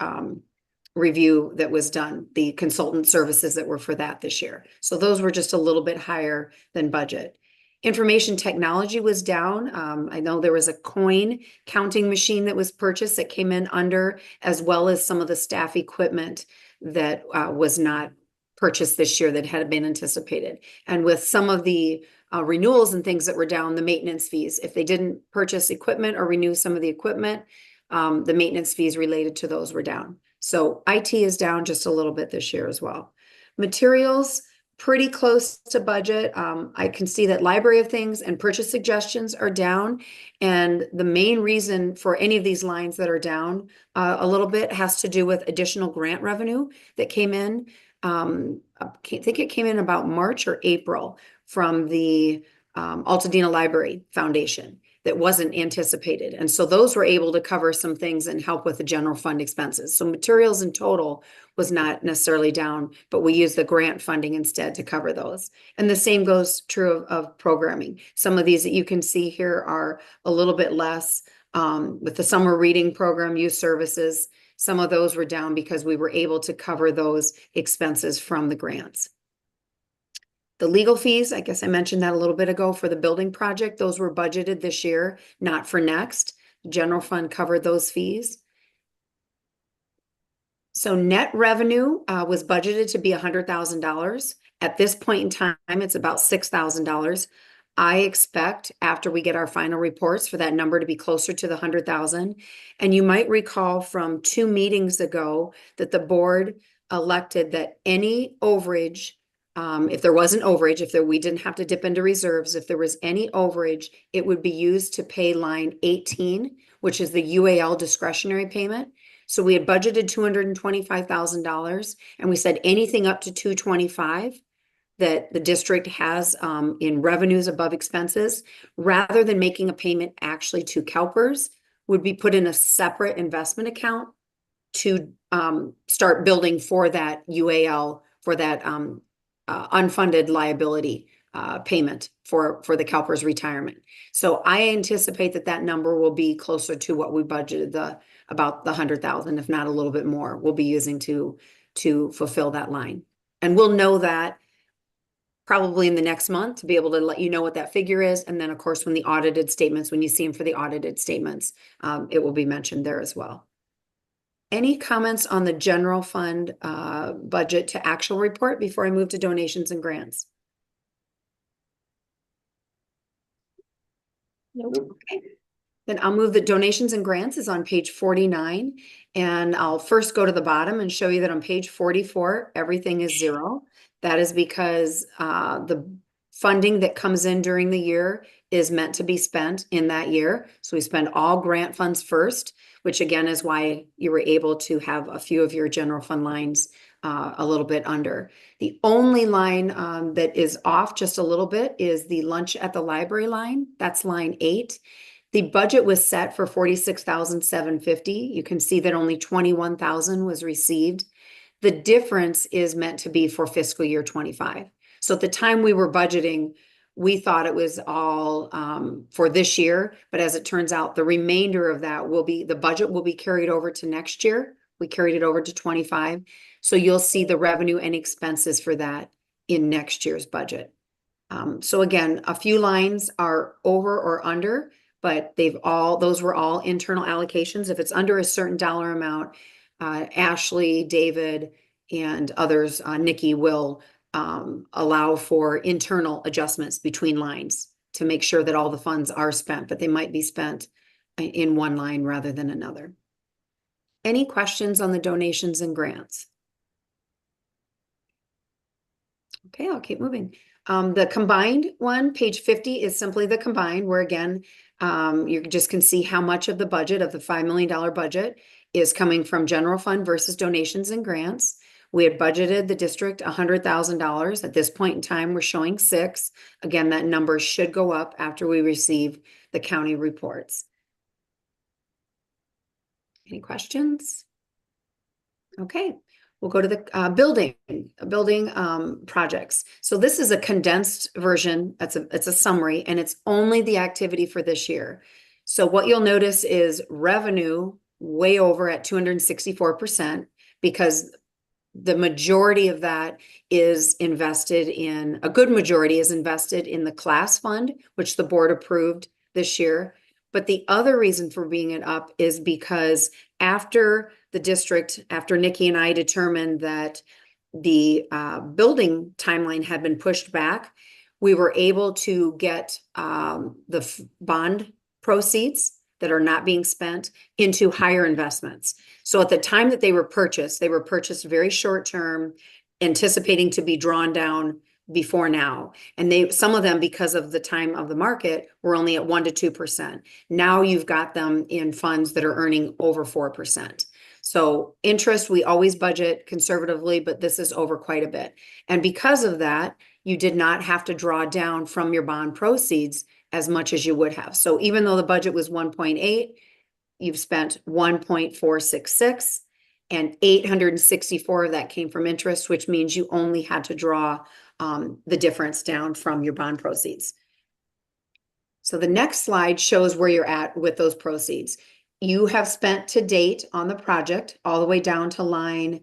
[SPEAKER 9] review that was done, the consultant services that were for that this year. So those were just a little bit higher than budget. Information technology was down. I know there was a coin counting machine that was purchased that came in under, as well as some of the staff equipment that was not purchased this year that had been anticipated. And with some of the renewals and things that were down, the maintenance fees, if they didn't purchase equipment or renew some of the equipment, the maintenance fees related to those were down. So IT is down just a little bit this year as well. Materials, pretty close to budget. I can see that library of things and purchase suggestions are down. And the main reason for any of these lines that are down a little bit has to do with additional grant revenue that came in. I think it came in about March or April from the Altadena Library Foundation that wasn't anticipated. And so those were able to cover some things and help with the general fund expenses. So materials in total was not necessarily down, but we used the grant funding instead to cover those. And the same goes true of programming. Some of these that you can see here are a little bit less with the summer reading program, youth services. Some of those were down because we were able to cover those expenses from the grants. The legal fees, I guess I mentioned that a little bit ago for the building project, those were budgeted this year, not for next. General fund covered those fees. So net revenue was budgeted to be $100,000. At this point in time, it's about $6,000. I expect after we get our final reports for that number to be closer to the 100,000. And you might recall from 2 meetings ago that the board elected that any overage, if there was an overage, we didn't have to dip into reserves, if there was any overage, it would be used to pay line 18, which is the UAL discretionary payment. So we had budgeted $225,000 and we said anything up to 225 that the district has in revenues above expenses, rather than making a payment actually to CalPERS, would be put in a separate investment account to start building for that UAL, for that unfunded liability payment for the CalPERS retirement. So I anticipate that that number will be closer to what we budgeted, about the 100,000, if not a little bit more, we'll be using to fulfill that line. And we'll know that probably in the next month to be able to let you know what that figure is. And then of course, when the audited statements, when you see them for the audited statements, it will be mentioned there as well. Any comments on the general fund budget to actual report before I move to donations and grants?
[SPEAKER 2] Nope.
[SPEAKER 9] Okay. Then I'll move the donations and grants is on page 49. And I'll first go to the bottom and show you that on page 44, everything is 0. That is because the funding that comes in during the year is meant to be spent in that year. So we spend all grant funds first, which again is why you were able to have a few of your general fund lines a little bit under. The only line that is off just a little bit is the lunch at the library line. That's line 8. The budget was set for $46,750. You can see that only $21,000 was received. The difference is meant to be for fiscal year 25. So at the time we were budgeting, we thought it was all for this year, but as it turns out, the remainder of that will be, the budget will be carried over to next year. We carried it over to 25. So you'll see the revenue and expenses for that in next year's budget. So again, a few lines are over or under, but those were all internal allocations. If it's under a certain dollar amount, Ashley, David, and others, Nikki will allow for internal adjustments between lines to make sure that all the funds are spent, but they might be spent in one line rather than another. Any questions on the donations and grants? Okay, I'll keep moving. The combined one, page 50, is simply the combined, where again, you just can see how much of the budget, of the $5 million budget, is coming from general fund versus donations and grants. We had budgeted the district $100,000. At this point in time, we're showing 6. Again, that number should go up after we receive the county reports. Any questions? Okay. We'll go to the building projects. So this is a condensed version. It's a summary, and it's only the activity for this year. So what you'll notice is revenue way over at 264%, because the majority of that is invested in, a good majority is invested in the class fund, which the board approved this year. But the other reason for being it up is because after the district, after Nikki and I determined that the building timeline had been pushed back, we were able to get the bond proceeds that are not being spent into higher investments. So at the time that they were purchased very short term, anticipating to be drawn down before now. And some of them, because of the time of the market, were only at 1 to 2%. Now you've got them in funds that are earning over 4%. So interest, we always budget conservatively, but this is over quite a bit. And because of that, you did not have to draw down from your bond proceeds as much as you would have. So even though the budget was 1.8, you've spent 1.466, and 864 of that came from interest, which means you only had to draw the difference down from your bond proceeds. So the next slide shows where you're at with those proceeds. You have spent to date on the project all the way down to line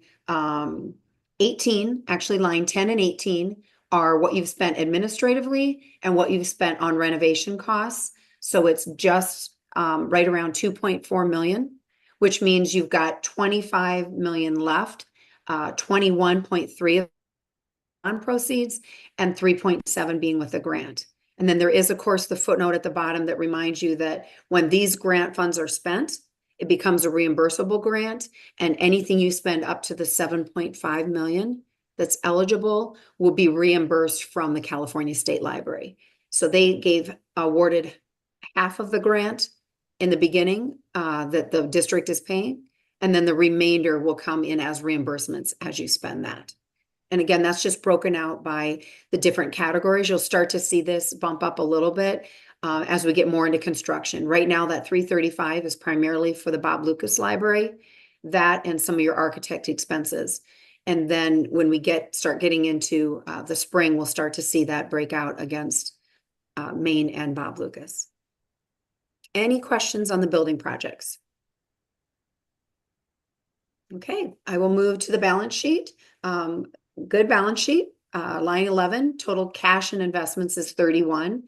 [SPEAKER 9] 18, actually line 10 and 18, are what you've spent administratively and what you've spent on renovation costs. So it's just right around 2.4 million, which means you've got 25 million left, 21.3 on proceeds and 3.7 being with a grant. And then there is, of course, the footnote at the bottom that reminds you that when these grant funds are spent, it becomes a reimbursable grant, and anything you spend up to the 7.5 million that's eligible will be reimbursed from the California State Library. So they awarded half of the grant in the beginning that the district is paying, and then the remainder will come in as reimbursements as you spend that. And again, that's just broken out by the different categories. You'll start to see this bump up a little bit as we get more into construction. Right now, that 335 is primarily for the Bob Lucas Library, that and some of your architect expenses. And then when we start getting into the spring, we'll start to see that break out against Maine and Bob Lucas. Any questions on the building projects? Okay, I will move to the balance sheet. Good balance sheet. Line 11, total cash and investments is 31.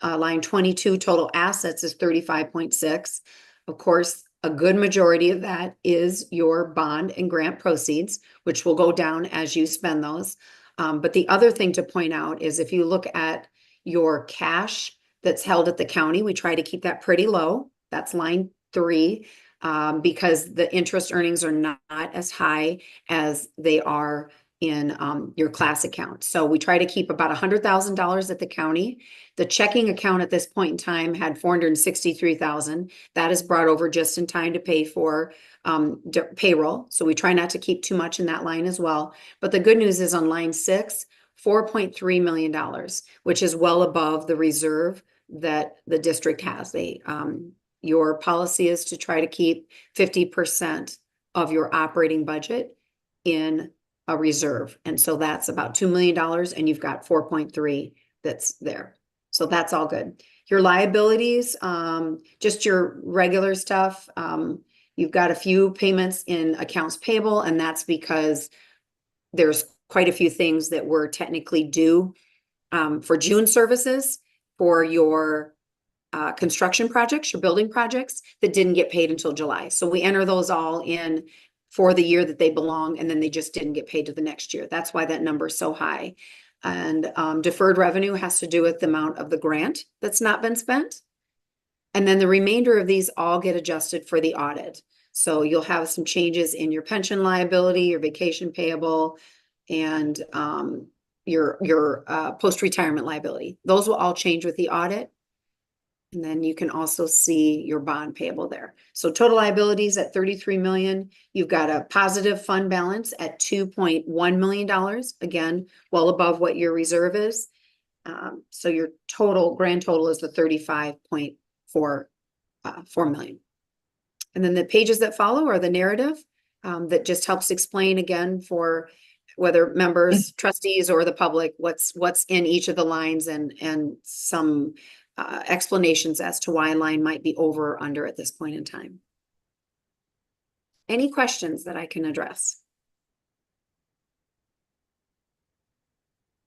[SPEAKER 9] Line 22, total assets is 35.6. Of course, a good majority of that is your bond and grant proceeds, which will go down as you spend those. But the other thing to point out is if you look at your cash that's held at the county, we try to keep that pretty low. That's line 3, because the interest earnings are not as high as they are in your class account. So we try to keep about $100,000 at the county. The checking account at this point in time had $463,000. That is brought over just in time to pay for payroll. So we try not to keep too much in that line as well. But the good news is on line 6, $4.3 million, which is well above the reserve that the district has. Your policy is to try to keep 50% of your operating budget in a reserve. And so that's about $2 million, and you've got 4.3 that's there. So that's all good. Your liabilities, just your regular stuff. You've got a few payments in accounts payable, and that's because there's quite a few things that were technically due for June services for your construction projects, your building projects that didn't get paid until July. So we enter those all in for the year that they belong, and then they just didn't get paid to the next year. That's why that number is so high. And deferred revenue has to do with the amount of the grant that's not been spent. And then the remainder of these all get adjusted for the audit. So you'll have some changes in your pension liability, your vacation payable, and your post-retirement liability. Those will all change with the audit. And then you can also see your bond payable there. So total liabilities at 33 million. You've got a positive fund balance at $2.1 million. Again, well above what your reserve is. So your grand total is the 35.4 million. And then the pages that follow are the narrative that just helps explain again for whether members, trustees, or the public, what's in each of the lines and some explanations as to why a line might be over or under at this point in time. Any questions that I can address?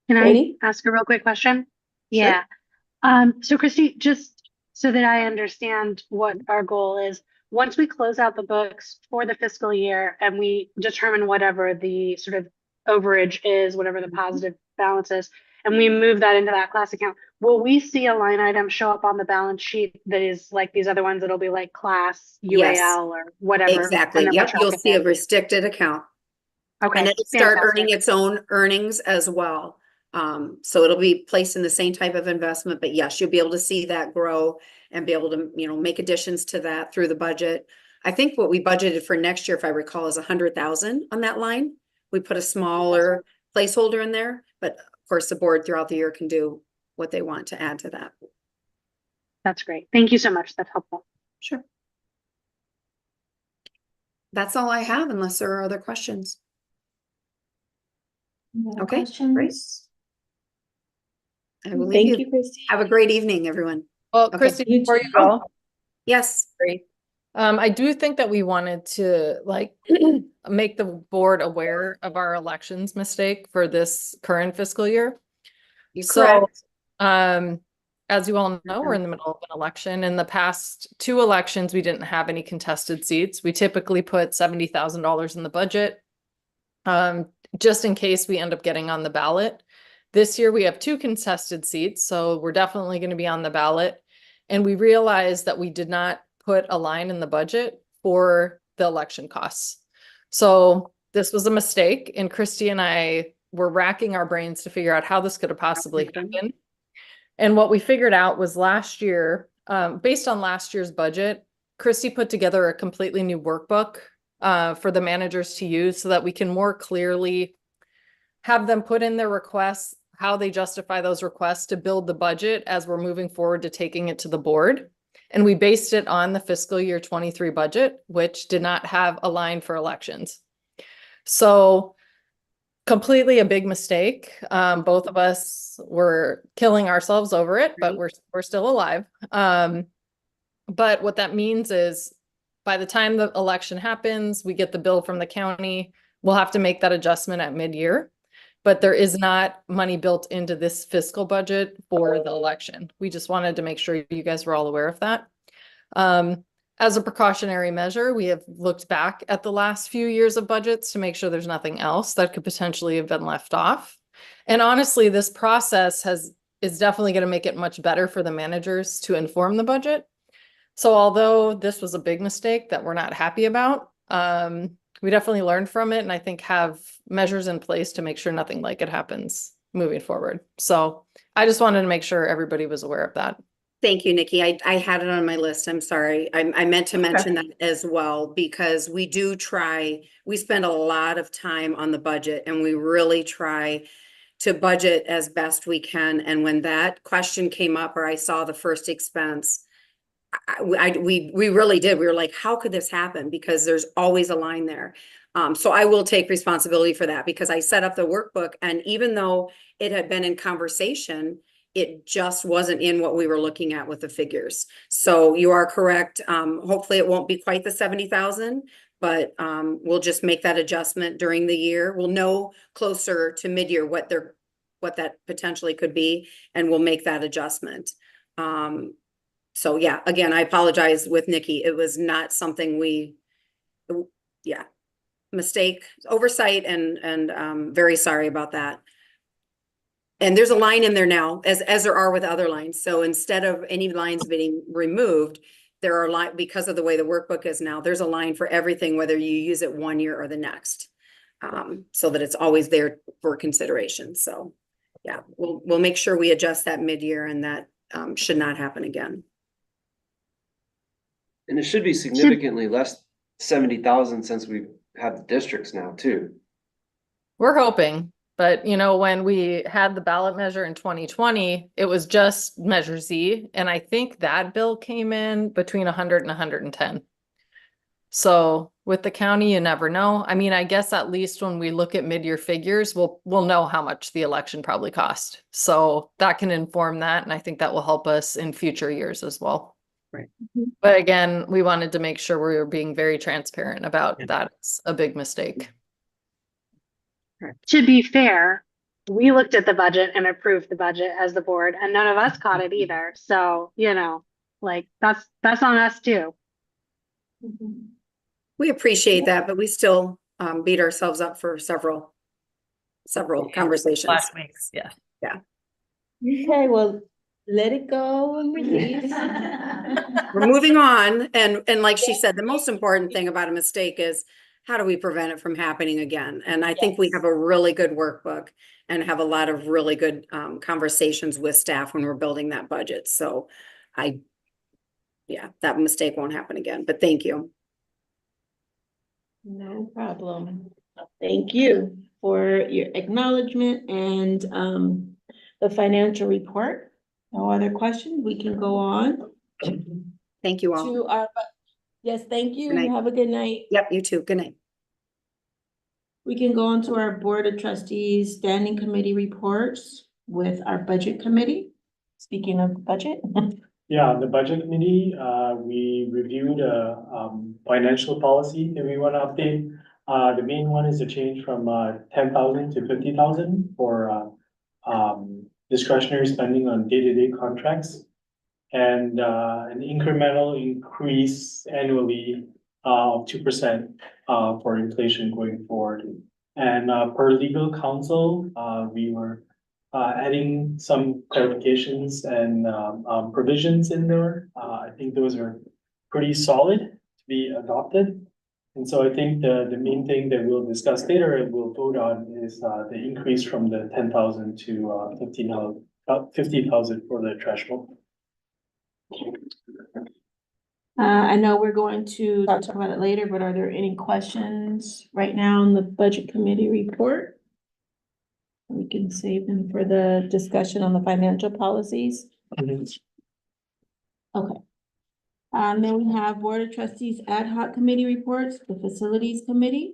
[SPEAKER 4] Can I
[SPEAKER 2] Katie?
[SPEAKER 4] ask a real quick question?
[SPEAKER 9] Sure.
[SPEAKER 4] Yeah. So Christy, just so that I understand what our goal is, once we close out the books for the fiscal year and we determine whatever the sort of overage is, whatever the positive balance is, and we move that into that class account, will we see a line item show up on the balance sheet that is like these other ones? It'll be like class
[SPEAKER 9] Yes.
[SPEAKER 4] UAL or whatever.
[SPEAKER 9] Exactly.
[SPEAKER 4] And then we'll
[SPEAKER 9] Yep.
[SPEAKER 4] track
[SPEAKER 9] You'll
[SPEAKER 4] it
[SPEAKER 9] see a
[SPEAKER 4] there.
[SPEAKER 9] restricted account.
[SPEAKER 4] Okay.
[SPEAKER 9] And it'll start
[SPEAKER 4] Fantastic.
[SPEAKER 9] earning its own earnings as well. So it'll be placed in the same type of investment, but yes, you'll be able to see that grow and be able to, make additions to that through the budget. I think what we budgeted for next year, if I recall, is 100,000 on that line. We put a smaller placeholder in there, but of course the board throughout the year can do what they want to add to that.
[SPEAKER 4] That's great. Thank you so much. That's helpful.
[SPEAKER 9] Sure. That's all I have unless there are other questions. Okay, great. I will leave
[SPEAKER 2] Thank
[SPEAKER 9] you.
[SPEAKER 2] you, Christy.
[SPEAKER 9] Have a great evening, everyone.
[SPEAKER 10] Well,
[SPEAKER 9] Okay.
[SPEAKER 10] Christy,
[SPEAKER 2] You
[SPEAKER 10] before
[SPEAKER 2] too.
[SPEAKER 10] you go,
[SPEAKER 9] Yes.
[SPEAKER 10] sorry. I do think that we wanted to make the board aware of our elections mistake for this current fiscal year.
[SPEAKER 2] You're
[SPEAKER 10] So,
[SPEAKER 2] correct.
[SPEAKER 10] as you all know, we're in the middle of an election. In the past two elections, we didn't have any contested seats. We typically put $70,000 in the budget, just in case we end up getting on the ballot. This year we have two contested seats, so we're definitely going to be on the ballot. And we realized that we did not put a line in the budget for the election costs. So this was a mistake, and Christy and I were racking our brains to figure out how this could have possibly happened. And what we figured out was last year, based on last year's budget, Christy put together a completely new workbook for the managers to use so that we can more clearly have them put in their requests, how they justify those requests to build the budget as we're moving forward to taking it to the board. And we based it on the fiscal year 23 budget, which did not have a line for elections. So completely a big mistake. Both of us were killing ourselves over it, but we're still alive. But what that means is by the time the election happens, we get the bill from the county, we'll have to make that adjustment at mid-year. But there is not money built into this fiscal budget for the election. We just wanted to make sure you guys were all aware of that. As a precautionary measure, we have looked back at the last few years of budgets to make sure there's nothing else that could potentially have been left off. And honestly, this process is definitely going to make it much better for the managers to inform the budget. So although this was a big mistake that we're not happy about, we definitely learned from it, and I think have measures in place to make sure nothing like it happens moving forward. So I just wanted to make sure everybody was aware of that.
[SPEAKER 9] Thank you, Nikki. I had it on my list. I'm sorry. I meant to mention that as well, because we do try, we spend a lot of time on the budget, and we really try to budget as best we can. And when that question came up, or I saw the first expense, we really did. We were like, how could this happen? Because there's always a line there. So I will take responsibility for that, because I set up the workbook, and even though it had been in conversation, it just wasn't in what we were looking at with the figures. So you are correct. Hopefully it won't be quite the 70,000, but we'll just make that adjustment during the year. We'll know closer to mid-year what that potentially could be, and we'll make that adjustment. So yeah, again, I apologize with Nikki. It was not something mistake, oversight, and very sorry about that. And there's a line in there now, as there are with other lines. So instead of any lines being removed, there are because of the way the workbook is now, there's a line for everything, whether you use it one year or the next. So that it's always there for consideration. So yeah, we'll make sure we adjust that mid-year, and that should not happen again.
[SPEAKER 3] And it should be significantly less 70,000 since we have the districts now too.
[SPEAKER 10] We're hoping, but when we had the ballot measure in 2020, it was just Measure Z. And I think that bill came in between 100 and 110. So with the county, you never know. I mean, I guess at least when we look at mid-year figures, we'll know how much the election probably cost. So that can inform that. And I think that will help us in future years as well.
[SPEAKER 9] Right.
[SPEAKER 10] But again, we wanted to make sure we were being very transparent about that. It's a big mistake.
[SPEAKER 4] To be fair, we looked at the budget and approved the budget as the board, and none of us caught it either. So, that's on us too.
[SPEAKER 9] We appreciate that, but we still beat ourselves up for several conversations.
[SPEAKER 10] Last week's, yeah.
[SPEAKER 2] Okay, well, let it go and release.
[SPEAKER 9] We're moving on. And like she said, the most important thing about a mistake is, how do we prevent it from happening again? And I think we have a really good workbook and have a lot of really good conversations with staff when we're building that budget. So that mistake won't happen again, but thank you.
[SPEAKER 2] No problem. Thank you for your acknowledgement and the financial report. No other questions? We can go on
[SPEAKER 9] Thank you all.
[SPEAKER 2] to our, yes, thank you.
[SPEAKER 9] Good night.
[SPEAKER 2] Have a good night.
[SPEAKER 9] Yep, you too. Good night.
[SPEAKER 2] We can go on to our Board of Trustees Standing Committee reports with our Budget Committee. Speaking of budget.
[SPEAKER 6] Yeah, the budget committee, we reviewed a financial policy that we want to update. The main one is a change from 10,000 to 50,000 for discretionary spending on day-to-day contracts. And an incremental increase annually of 2% for inflation going forward. And per legal counsel, we were adding some clarifications and provisions in there. I think those are pretty solid to be adopted. And so I think the main thing that we'll discuss later and we'll vote on is the increase from the 10,000 to 15,000 for the threshold.
[SPEAKER 2] I know we're going to talk about it later, but are there any questions right now on the budget committee report? We can save them for the discussion on the financial policies. Okay. Then we have Board of Trustees ad hoc committee reports, the facilities committee.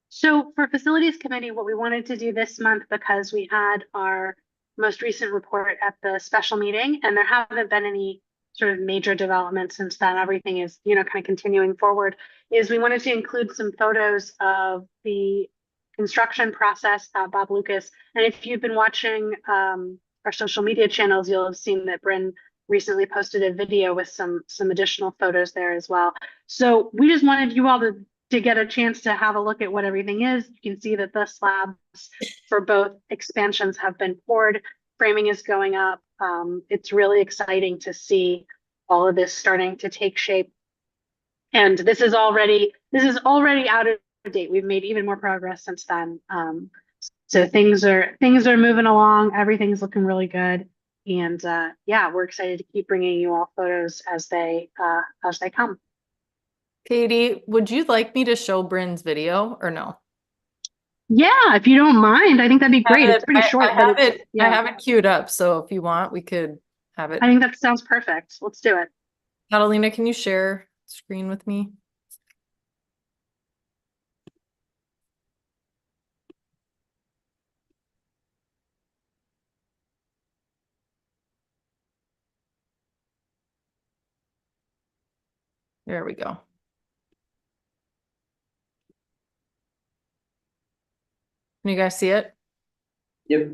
[SPEAKER 4] So for facilities committee, what we wanted to do this month, because we had our most recent report at the special meeting, and there haven't been any sort of major developments since then, everything is, kind of continuing forward, is we wanted to include some photos of the construction process at Bob Lucas. And if you've been watching our social media channels, you'll have seen that Bryn recently posted a video with some additional photos there as well. So we just wanted you all to get a chance to have a look at what everything is. You can see that the slabs for both expansions have been poured. Framing is going up. It's really exciting to see all of this starting to take shape. And this is already out of date. We've made even more progress since then. So things are moving along. Everything's looking really good. And yeah, we're excited to keep bringing you all photos as they come.
[SPEAKER 10] Katie, would you like me to show Bryn's video or no?
[SPEAKER 4] Yeah, if you don't mind, I think that'd be great. It's pretty short,
[SPEAKER 10] I
[SPEAKER 4] but
[SPEAKER 10] have I have it queued up, so if you want, we could have it.
[SPEAKER 4] I think that sounds perfect. Let's do it.
[SPEAKER 10] Catalina, can you share screen with me? There we go. Can you guys see it?
[SPEAKER 3] Yep.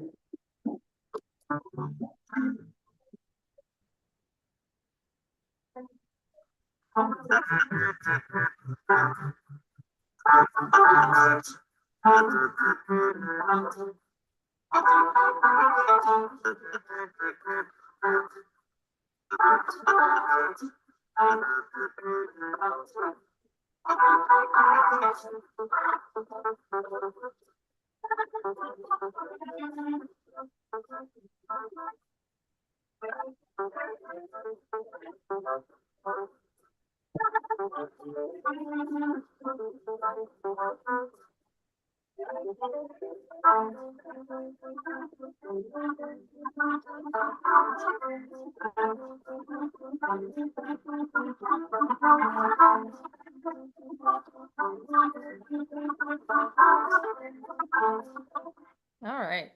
[SPEAKER 10] All right.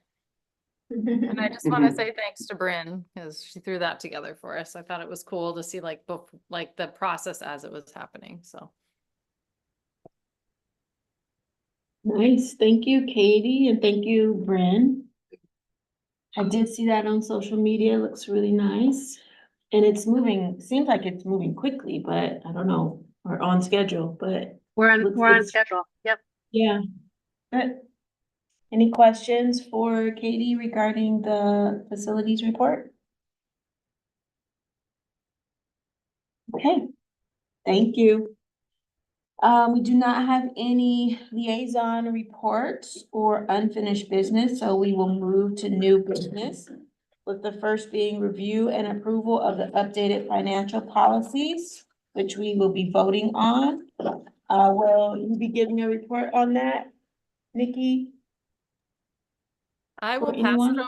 [SPEAKER 10] And I just want to say thanks to Bryn because she threw that together for us. I thought it was cool to see like the process as it was happening. So
[SPEAKER 2] Nice. Thank you, Katie, and thank you, Bryn. I did see that on social media. It looks really nice. And it's moving, seems like it's moving quickly, but I don't know, we're on schedule, but
[SPEAKER 4] We're on
[SPEAKER 2] it's-
[SPEAKER 4] schedule. Yep.
[SPEAKER 2] yeah. Good. Any questions for Katie regarding the facilities report? Okay, thank you. We do not have any liaison reports or unfinished business, so we will move to new business. With the first being review and approval of the updated financial policies, which we will be voting on. Will you be giving a report on that, Nikki?
[SPEAKER 10] I
[SPEAKER 2] Or
[SPEAKER 10] will
[SPEAKER 2] anyone?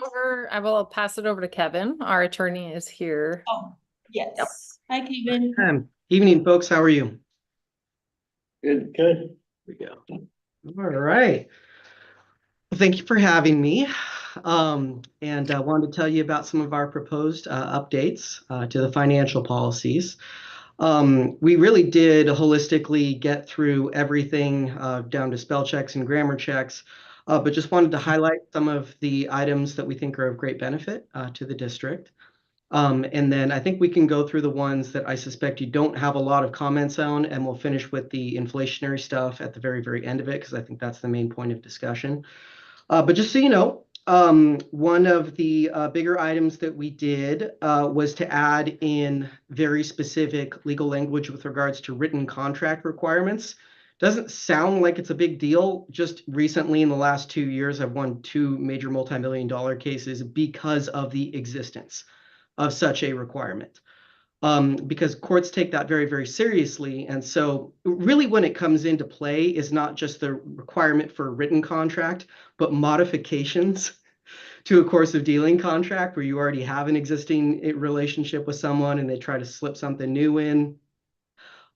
[SPEAKER 10] I will pass it over to Kevin. Our attorney is here.
[SPEAKER 2] Oh, yes. Hi, Kevin.
[SPEAKER 11] Evening, folks. How are you?
[SPEAKER 3] Good.
[SPEAKER 6] Good.
[SPEAKER 11] Here we go. All right. Well, thank you for having me. And I wanted to tell you about some of our proposed updates to the financial policies. We really did holistically get through everything down to spell checks and grammar checks. But just wanted to highlight some of the items that we think are of great benefit to the district. And then I think we can go through the ones that I suspect you don't have a lot of comments on, and we'll finish with the inflationary stuff at the very, very end of it, because I think that's the main point of discussion. But just so you know, one of the bigger items that we did was to add in very specific legal language with regards to written contract requirements. Doesn't sound like it's a big deal. Just recently, in the last 2 years, I've won 2 major multi-million-dollar cases because of the existence of such a requirement. Because courts take that very, very seriously. And so really when it comes into play is not just the requirement for a written contract, but modifications to a course of dealing contract where you already have an existing relationship with someone and they try to slip something new in.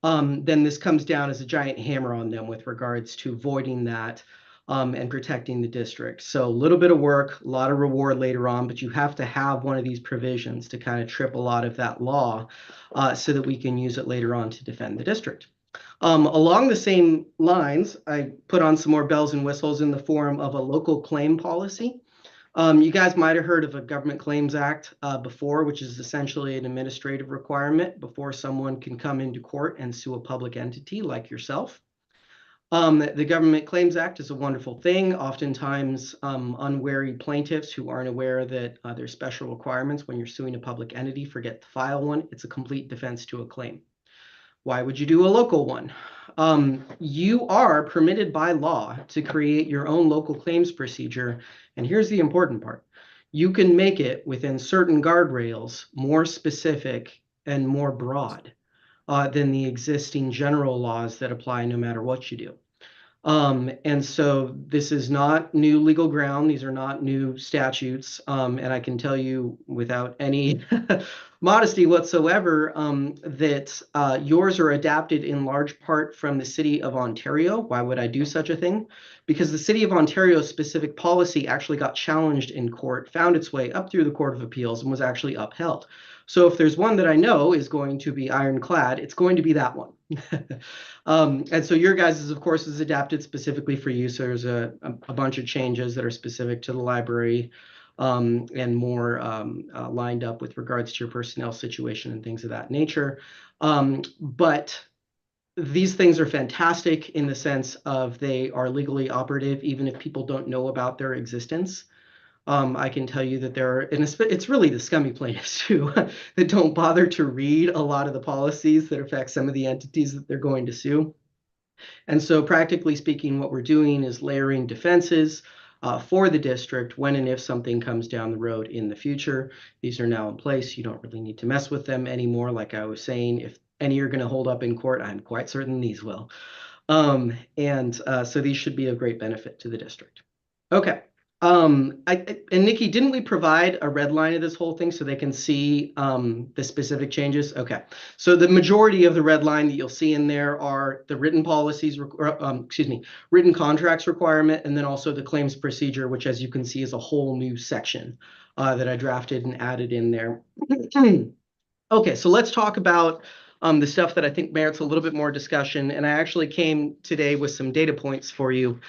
[SPEAKER 11] Then this comes down as a giant hammer on them with regards to voiding that and protecting the district. So a little bit of work, a lot of reward later on, but you have to have one of these provisions to kind of trip a lot of that law so that we can use it later on to defend the district. Along the same lines, I put on some more bells and whistles in the form of a local claim policy. You guys might have heard of a Government Claims Act before, which is essentially an administrative requirement before someone can come into court and sue a public entity like yourself. The Government Claims Act is a wonderful thing. Oftentimes, unwary plaintiffs who aren't aware that there's special requirements when you're suing a public entity forget to file one. It's a complete defense to a claim. Why would you do a local one? You are permitted by law to create your own local claims procedure. And here's the important part. You can make it within certain guardrails more specific and more broad than the existing general laws that apply no matter what you do. And so this is not new legal ground. These are not new statutes. And I can tell you without any modesty whatsoever that yours are adapted in large part from the City of Ontario. Why would I do such a thing? Because the City of Ontario's specific policy actually got challenged in court, found its way up through the Court of Appeals, and was actually upheld. So if there's one that I know is going to be ironclad, it's going to be that one. And so your guys' of course is adapted specifically for you. So there's a bunch of changes that are specific to the library and more lined up with regards to your personnel situation and things of that nature. But these things are fantastic in the sense of they are legally operative, even if people don't know about their existence. I can tell you that there are, and it's really the scummy plaintiffs too, that don't bother to read a lot of the policies that affect some of the entities that they're going to sue. And so practically speaking, what we're doing is layering defenses for the district when and if something comes down the road in the future. These are now in place. You don't really need to mess with them anymore. Like I was saying, if any are going to hold up in court, I'm quite certain these will. So these should be of great benefit to the district. Okay. And Nikki, didn't we provide a red line of this whole thing so they can see the specific changes? Okay. So the majority of the red line that you'll see in there are the written policies, written contracts requirement, and then also the claims procedure, which as you can see is a whole new section that I drafted and added in there. Okay, so let's talk about the stuff that I think merits a little bit more discussion. And I actually came today with some data points for you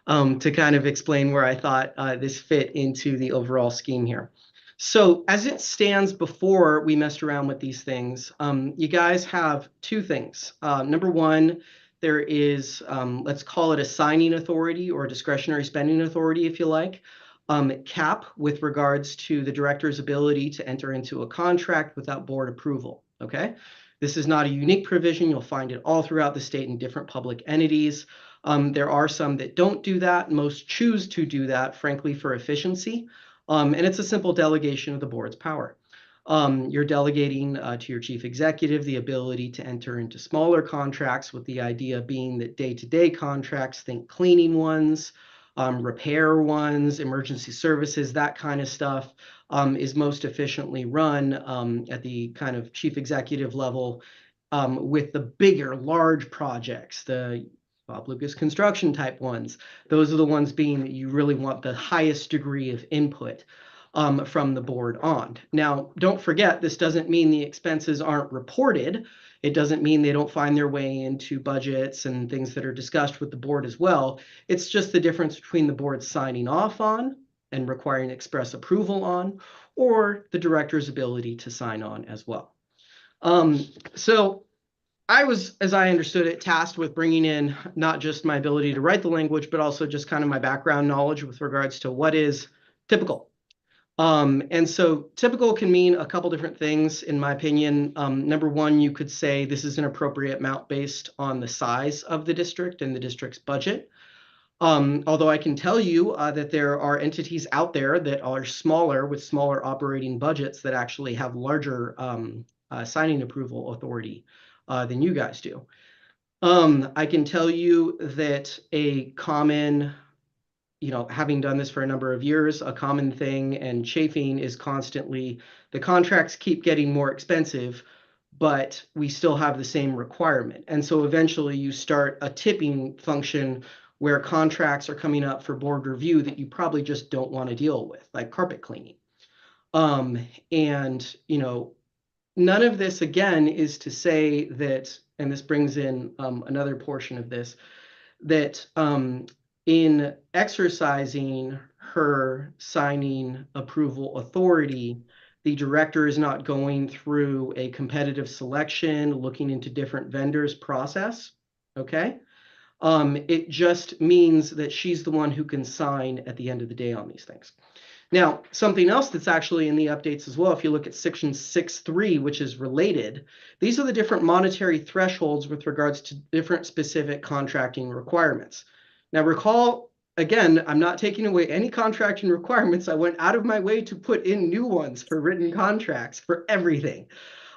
[SPEAKER 11] to kind of explain where I thought this fit into the overall scheme here. So as it stands before we messed around with these things, you guys have 2 things. Number one, there is, let's call it a signing authority or a discretionary spending authority, if you like, cap with regards to the director's ability to enter into a contract without board approval, okay? This is not a unique provision. You'll find it all throughout the state in different public entities. There are some that don't do that. Most choose to do that, frankly, for efficiency. And it's a simple delegation of the board's power. You're delegating to your chief executive the ability to enter into smaller contracts, with the idea being that day-to-day contracts, think cleaning ones, repair ones, emergency services, that kind of stuff is most efficiently run at the kind of chief executive level with the bigger, large projects, the Bob Lucas construction type ones. Those are the ones being that you really want the highest degree of input from the board on. Now, don't forget, this doesn't mean the expenses aren't reported. It doesn't mean they don't find their way into budgets and things that are discussed with the board as well. It's just the difference between the board signing off on and requiring express approval on, or the director's ability to sign on as well. So I was, as I understood it, tasked with bringing in not just my ability to write the language, but also just kind of my background knowledge with regards to what is typical. And so typical can mean a couple different things, in my opinion. Number one, you could say this is an appropriate amount based on the size of the district and the district's budget. Although I can tell you that there are entities out there that are smaller with smaller operating budgets that actually have larger signing approval authority than you guys do. I can tell you that a common, having done this for a number of years, a common thing and chafing is constantly the contracts keep getting more expensive, but we still have the same requirement. And so eventually you start a tipping function where contracts are coming up for board review that you probably just don't want to deal with, like carpet cleaning. And, none of this, again, is to say that, and this brings in another portion of this, that in exercising her signing approval authority, the director is not going through a competitive selection, looking into different vendors process, okay? It just means that she's the one who can sign at the end of the day on these things. Now, something else that's actually in the updates as well, if you look at section 6.3, which is related, these are the different monetary thresholds with regards to different specific contracting requirements. Now, recall, again, I'm not taking away any contracting requirements. I went out of my way to put in new ones for written contracts for everything.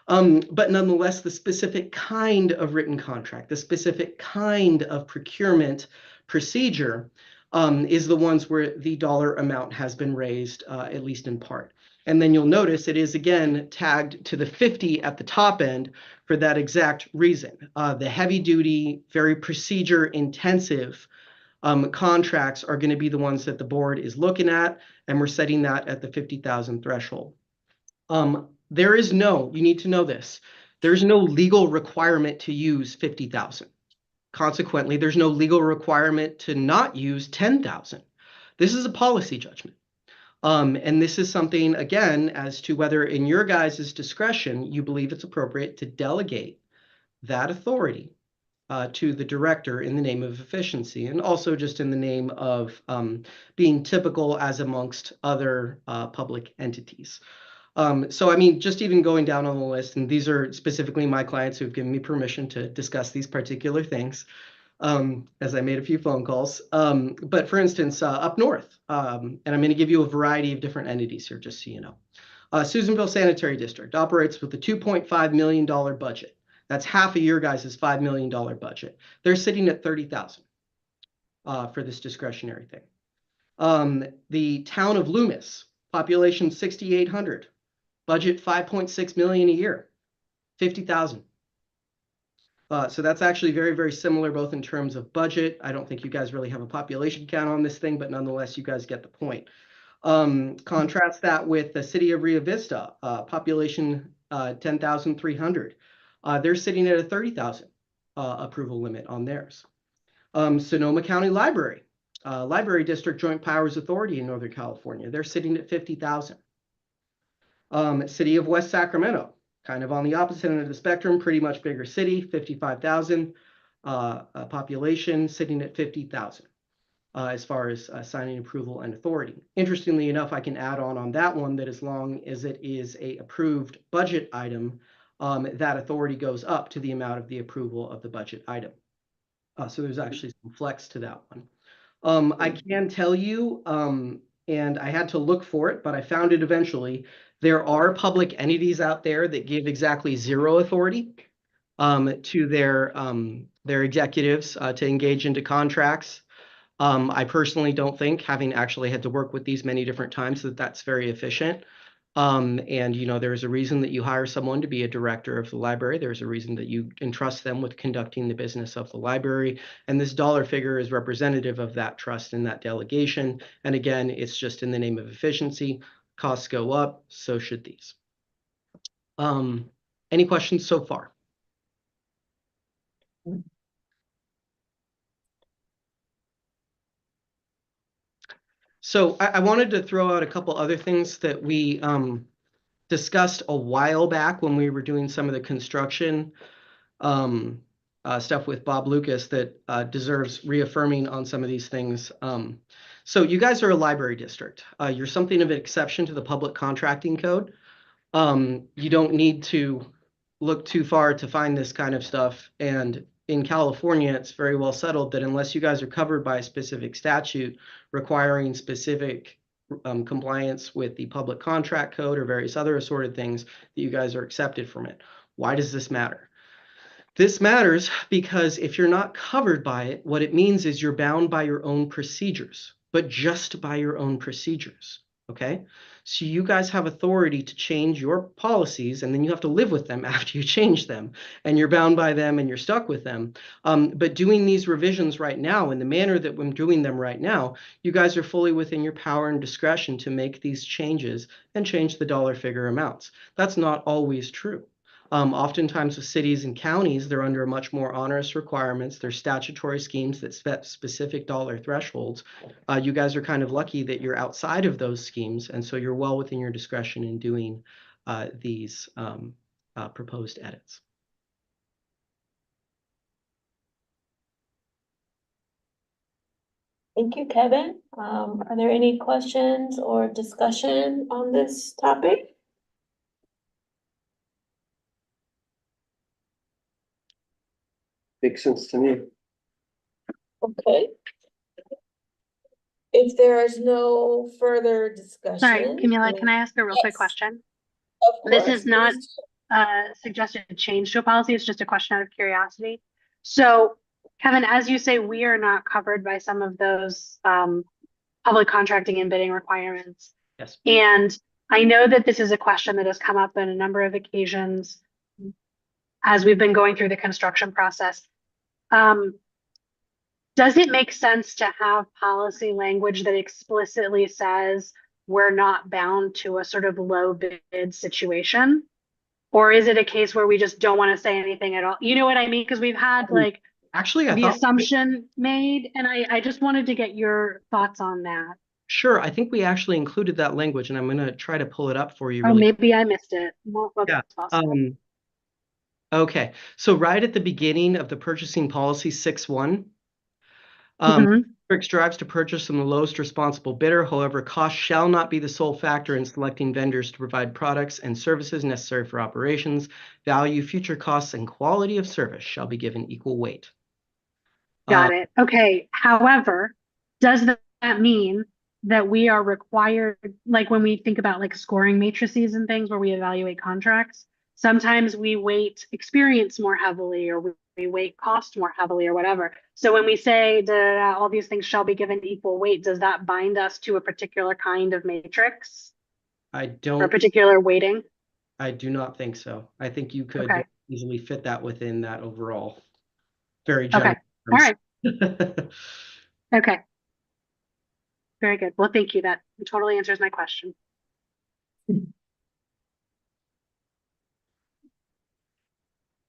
[SPEAKER 11] But nonetheless, the specific kind of written contract, the specific kind of procurement procedure is the ones where the dollar amount has been raised, at least in part. And then you'll notice it is, again, tagged to the 50 at the top end for that exact reason. The heavy duty, very procedure intensive contracts are going to be the ones that the board is looking at, and we're setting that at the 50,000 threshold. There is no, you need to know this, there's no legal requirement to use 50,000. Consequently, there's no legal requirement to not use 10,000. This is a policy judgment. And this is something, again, as to whether in your guys' discretion, you believe it's appropriate to delegate that authority to the director in the name of efficiency, and also just in the name of being typical as amongst other public entities. So, I mean, just even going down on the list, and these are specifically my clients who have given me permission to discuss these particular things, as I made a few phone calls. But for instance, up north, and I'm going to give you a variety of different entities here, just so you know. Susanville Sanitary District operates with a $2.5 million budget. That's half of your guys' $5 million budget. They're sitting at 30,000 for this discretionary thing. The town of Loomis, population 6,800. Budget 5.6 million a year, 50,000. So that's actually very, very similar, both in terms of budget. I don't think you guys really have a population count on this thing, but nonetheless, you guys get the point. Contrast that with the city of Rio Vista, population 10,300. They're sitting at a 30,000 approval limit on theirs. Sonoma County Library, Library District Joint Powers Authority in Northern California, they're sitting at 50,000. City of West Sacramento, kind of on the opposite end of the spectrum, pretty much bigger city, 55,000 population, sitting at 50,000 as far as signing approval and authority. Interestingly enough, I can add on that one that as long as it is a approved budget item, that authority goes up to the amount of the approval of the budget item. So there's actually some flex to that one. I can tell you, and I had to look for it, but I found it eventually. There are public entities out there that give exactly zero authority to their executives to engage into contracts. I personally don't think, having actually had to work with these many different times, that that's very efficient. And, there's a reason that you hire someone to be a director of the library. There's a reason that you entrust them with conducting the business of the library. And this dollar figure is representative of that trust and that delegation. And again, it's just in the name of efficiency. Costs go up, so should these. Any questions so far? So I wanted to throw out a couple other things that we discussed a while back when we were doing some of the construction stuff with Bob Lucas that deserves reaffirming on some of these things. So you guys are a library district. You're something of an exception to the public contracting code. You don't need to look too far to find this kind of stuff. And in California, it's very well settled that unless you guys are covered by a specific statute requiring specific compliance with the public contract code or various other assorted things, that you guys are accepted from it. Why does this matter? This matters because if you're not covered by it, what it means is you're bound by your own procedures, but just by your own procedures. Okay? So you guys have authority to change your policies, and then you have to live with them after you change them, and you're bound by them and you're stuck with them. But doing these revisions right now in the manner that I'm doing them right now, you guys are fully within your power and discretion to make these changes and change the dollar figure amounts. That's not always true. Oftentimes with cities and counties, they're under much more onerous requirements. There's statutory schemes that set specific dollar thresholds. You guys are kind of lucky that you're outside of those schemes, and so you're well within your discretion in doing these proposed edits.
[SPEAKER 2] Thank you, Kevin. Are there any questions or discussion on this topic?
[SPEAKER 3] Makes sense to me.
[SPEAKER 2] Okay. If there is no further discussion.
[SPEAKER 4] Sorry, Camila, can I ask a real quick
[SPEAKER 2] Yes.
[SPEAKER 4] question?
[SPEAKER 2] Of
[SPEAKER 4] This
[SPEAKER 2] course,
[SPEAKER 4] is not
[SPEAKER 2] please.
[SPEAKER 4] suggested change to a policy. It's just a question out of curiosity. So, Kevin, as you say, we are not covered by some of those public contracting and bidding requirements.
[SPEAKER 11] Yes.
[SPEAKER 4] And I know that this is a question that has come up on a number of occasions as we've been going through the construction process. Does it make sense to have policy language that explicitly says we're not bound to a sort of low bid situation? Or is it a case where we just don't want to say anything at all? You know what I mean? Because we've had like
[SPEAKER 11] Actually, I
[SPEAKER 4] the
[SPEAKER 11] thought
[SPEAKER 4] assumption made, and I just wanted to get your thoughts on that.
[SPEAKER 11] Sure, I think we actually included that language, and I'm going to try to pull it up for you
[SPEAKER 4] Or
[SPEAKER 11] really.
[SPEAKER 4] maybe I missed it. Well,
[SPEAKER 11] Yeah.
[SPEAKER 4] that's possible.
[SPEAKER 11] Okay, so right at the beginning of the purchasing policy 6.1,
[SPEAKER 4] Mhm.
[SPEAKER 11] district strives to purchase from the lowest responsible bidder. However, cost shall not be the sole factor in selecting vendors to provide products and services necessary for operations. Value, future costs, and quality of service shall be given equal weight.
[SPEAKER 4] Got it. Okay. However, does that mean that we are required, like when we think about like scoring matrices and things where we evaluate contracts, sometimes we weight experience more heavily or we weight cost more heavily or whatever. So when we say that all these things shall be given equal weight, does that bind us to a particular kind of matrix
[SPEAKER 11] I
[SPEAKER 4] or a
[SPEAKER 11] don't,
[SPEAKER 4] particular weighting?
[SPEAKER 11] I do not think so. I think you could
[SPEAKER 4] Okay.
[SPEAKER 11] easily fit that within that overall very
[SPEAKER 4] Okay.
[SPEAKER 11] general.
[SPEAKER 4] All right.
[SPEAKER 11] terms.
[SPEAKER 4] Okay. Very good. Well, thank you. That totally answers my question.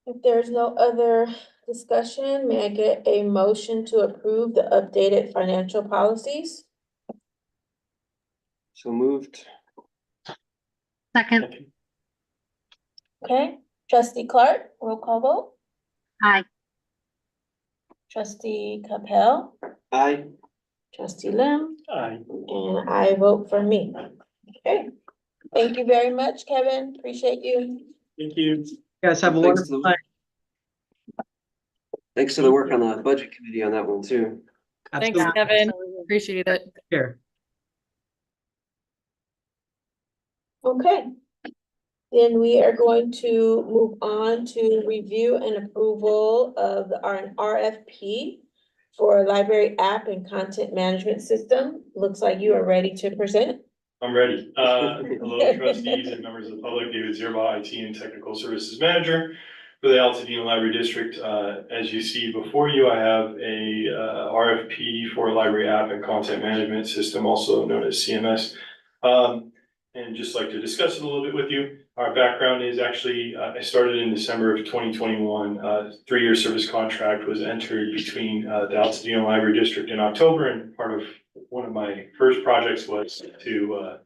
[SPEAKER 2] If there's no other discussion, may I get a motion to approve the updated financial policies?
[SPEAKER 3] So moved.
[SPEAKER 4] Second.
[SPEAKER 2] Okay, trustee Clark, roll call vote.
[SPEAKER 4] Aye.
[SPEAKER 2] Trustee Capel,
[SPEAKER 3] Aye.
[SPEAKER 2] trustee Lim,
[SPEAKER 6] Aye.
[SPEAKER 2] and I vote for me. Okay, thank you very much, Kevin. Appreciate you.
[SPEAKER 6] Thank you.
[SPEAKER 11] You guys have a
[SPEAKER 3] Thanks
[SPEAKER 11] wonderful
[SPEAKER 3] to-
[SPEAKER 11] night.
[SPEAKER 3] Thanks for the work on the budget committee on that one too.
[SPEAKER 10] Thanks,
[SPEAKER 11] Absolutely.
[SPEAKER 10] Kevin.
[SPEAKER 4] Absolutely.
[SPEAKER 10] Appreciate it.
[SPEAKER 11] Take care.
[SPEAKER 2] Okay. Then we are going to move on to review and approval of our RFP for library app and content management system. Looks like you are ready to present.
[SPEAKER 12] I'm ready. Hello trustees and members of the public, David Zerba, IT and Technical Services Manager for the Altadena Library District. As you see before you, I have a RFP for library app and content management system, also known as CMS. And just like to discuss it a little bit with you. Our background is actually, I started in December of 2021. 3-year service contract was entered between the Altadena Library District in October and part of one of my first projects was to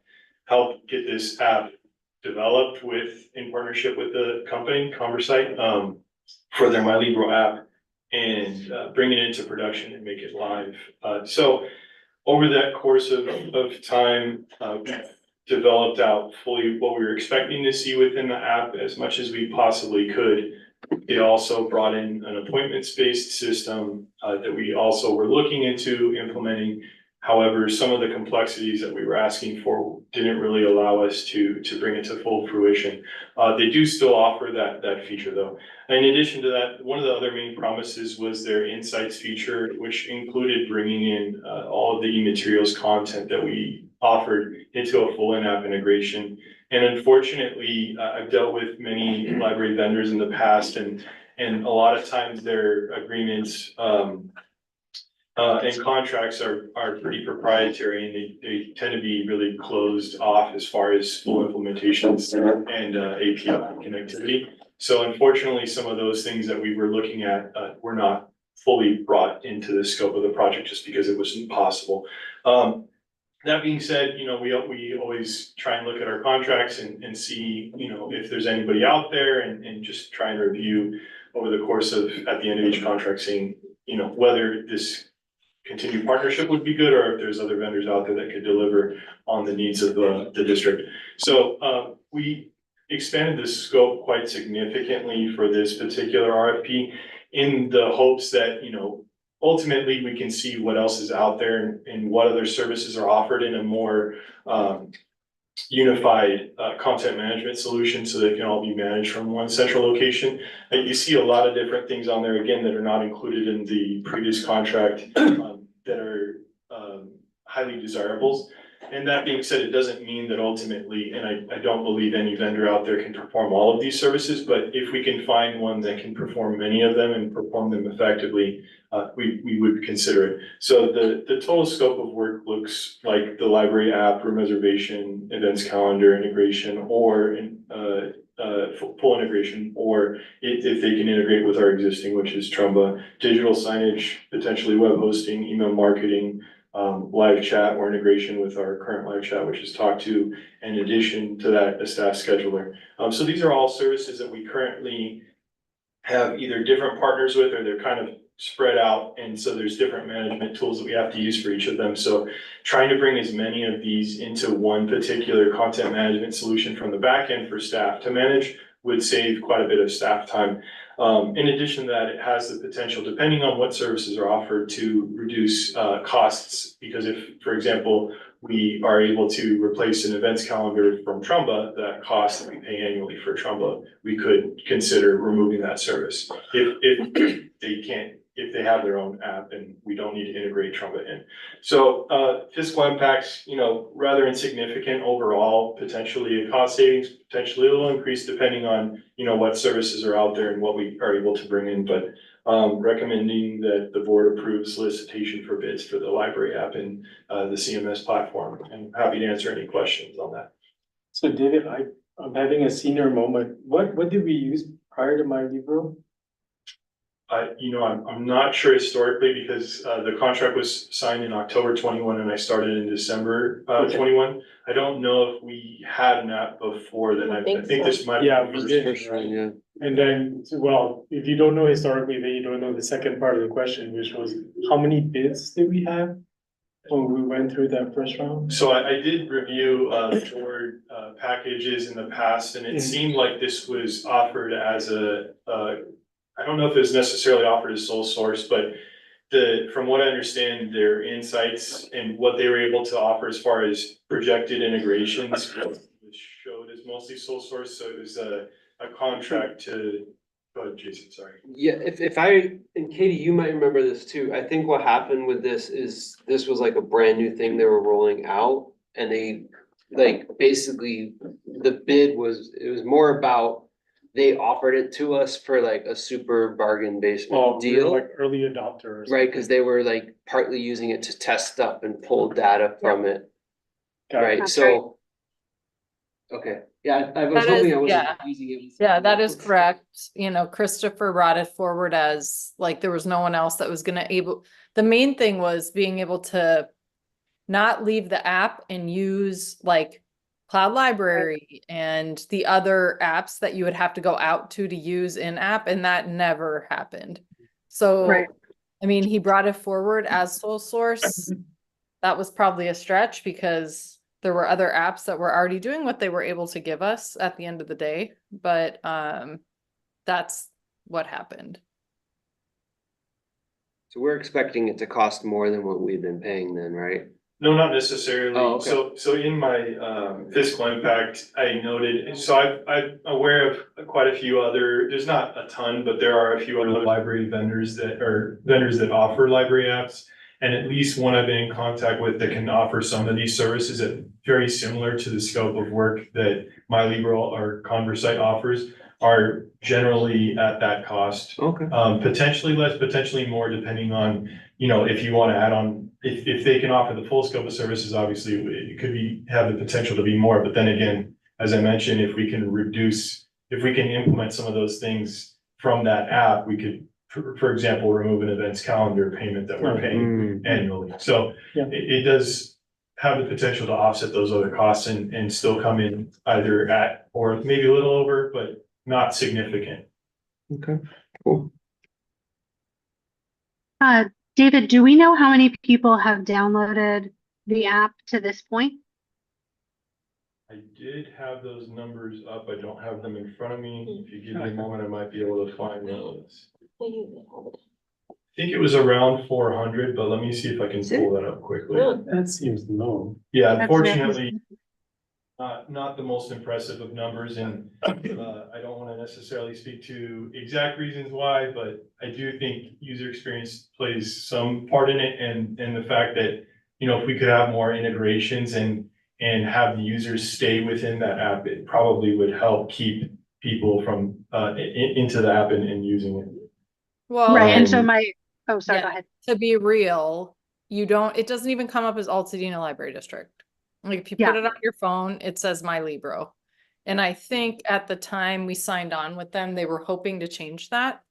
[SPEAKER 12] help get this app developed in partnership with the company, Conversite, for their My Libro app, and bring it into production and make it live. So over that course of time, we've developed out fully what we were expecting to see within the app as much as we possibly could. It also brought in an appointments-based system that we also were looking into implementing. However, some of the complexities that we were asking for didn't really allow us to bring it to full fruition. They do still offer that feature though. In addition to that, one of the other main promises was their insights feature, which included bringing in all of the e-materials content that we offered into a full in-app integration. And unfortunately, I've dealt with many library vendors in the past, and a lot of times their agreements and contracts are pretty proprietary, and they tend to be really closed off as far as full implementations and API connectivity. So unfortunately, some of those things that we were looking at were not fully brought into the scope of the project just because it wasn't possible. That being said, you know, we always try and look at our contracts and see, you know, if there's anybody out there, and just try and review over the course of, at the end of each contract, seeing, you know, whether this continued partnership would be good, or if there's other vendors out there that could deliver on the needs of the district. So we expanded the scope quite significantly for this particular RFP in the hopes that, you know, ultimately we can see what else is out there and what other services are offered in a more unified content management solution, so they can all be managed from one central location. You see a lot of different things on there, again, that are not included in the previous contract that are highly desirables. And that being said, it doesn't mean that ultimately, and I don't believe any vendor out there can perform all of these services, but if we can find one that can perform many of them and perform them effectively, we would consider it. So the total scope of work looks like the library app, room reservation, events calendar integration, or full integration, or if they can integrate with our existing, which is Trumba, digital signage, potentially web hosting, email marketing, live chat, or integration with our current live chat, which is Talk To, in addition to that, a staff scheduler. So these are all services that we currently have either different partners with, or they're kind of spread out, and so there's different management tools that we have to use for each of them. So trying to bring as many of these into one particular content management solution from the back end for staff to manage would save quite a bit of staff time. In addition to that, it has the potential, depending on what services are offered, to reduce costs, because if, for example, we are able to replace an events calendar from Trumba, that cost that we pay annually for Trumba, we could consider removing that service. If they have their own app and we don't need to integrate Trumba in. So fiscal impacts, you know, rather insignificant overall, potentially a cost savings, potentially a little increase depending on, you know, what services are out there and what we are able to bring in, but recommending that the board approve solicitation for bids for the library app and the CMS platform. And happy to answer any questions on that.
[SPEAKER 6] So David, I'm having a senior moment. What did we use prior to My Libro?
[SPEAKER 12] You know, I'm not sure historically, because the contract was signed in October 21 and I started in December 21. I don't know if we had an app before then. I think this might.
[SPEAKER 6] Yeah,
[SPEAKER 12] be
[SPEAKER 6] we did.
[SPEAKER 3] Yeah.
[SPEAKER 6] And then, well, if you don't know historically, then you don't know the second part of the question, which was how many bids did we have when we went through that first round?
[SPEAKER 12] So I did review board packages in the past, and it seemed like this was offered as I don't know if it was necessarily offered as sole source, but from what I understand, their insights and what they were able to offer as far as projected integrations was showed as mostly sole source. So it was a contract to, go ahead, Jason, sorry.
[SPEAKER 3] Yeah, and Katie, you might remember this too. I think what happened with this is this was like a brand new thing they were rolling out, and they basically the bid was, it was more about, they offered it to us for like a super bargain basement deal.
[SPEAKER 6] Like early adopters.
[SPEAKER 3] Right, because they were like partly using it to test stuff and pull data from it. Right,
[SPEAKER 4] That's
[SPEAKER 3] so. Okay, yeah, I was hoping I wasn't using it.
[SPEAKER 10] Yeah, that is correct. You know, Christopher brought it forward as like there was no one else that was gonna the main thing was being able to not leave the app and use like Cloud Library and the other apps that you would have to go out to use in app, and that never happened. So,
[SPEAKER 4] Right.
[SPEAKER 10] I mean, he brought it forward as sole source. That was probably a stretch because there were other apps that were already doing what they were able to give us at the end of the day. But that's what happened.
[SPEAKER 3] So we're expecting it to cost more than what we've been paying then, right?
[SPEAKER 12] No, not necessarily.
[SPEAKER 3] Oh, okay.
[SPEAKER 12] So in my fiscal impact, I noted, so I'm aware of quite a few other, there's not a ton, but there are a few other library vendors that offer library apps. And at least one I've been in contact with that can offer some of these services that very similar to the scope of work that MyLibro or Conversite offers are generally at that cost.
[SPEAKER 3] Okay.
[SPEAKER 12] Potentially less, potentially more, depending on, if you want to add on, if they can offer the full scope of services, obviously it could have the potential to be more. But then again, as I mentioned, if we can implement some of those things from that app, we could, for example, remove an events calendar payment that we're paying annually. So
[SPEAKER 6] Yeah.
[SPEAKER 12] it does have the potential to offset those other costs and still come in either at, or maybe a little over, but not significant.
[SPEAKER 3] Okay, cool.
[SPEAKER 4] David, do we know how many people have downloaded the app to this point?
[SPEAKER 12] I did have those numbers up. I don't have them in front of me. If you give me a moment, I might be able to find those. I think it was around 400, but let me see if I can pull that up quickly.
[SPEAKER 6] That seems low.
[SPEAKER 12] Yeah,
[SPEAKER 4] That's
[SPEAKER 12] unfortunately, not the most impressive of numbers, and I don't want to necessarily speak to exact reasons why, but I do think user experience plays some part in it, and the fact that, if we could have more integrations and have the users stay within that app, it probably would help keep people from into the app and using it.
[SPEAKER 10] Well,
[SPEAKER 4] Right. And
[SPEAKER 10] and
[SPEAKER 4] so oh, sorry, go
[SPEAKER 10] yeah,
[SPEAKER 4] ahead.
[SPEAKER 10] to be real, it doesn't even come up as Altadena Library District. Like if you
[SPEAKER 4] Yeah.
[SPEAKER 10] put it on your phone, it says My Libro. And I think at the time we signed on with them, they were hoping to change that.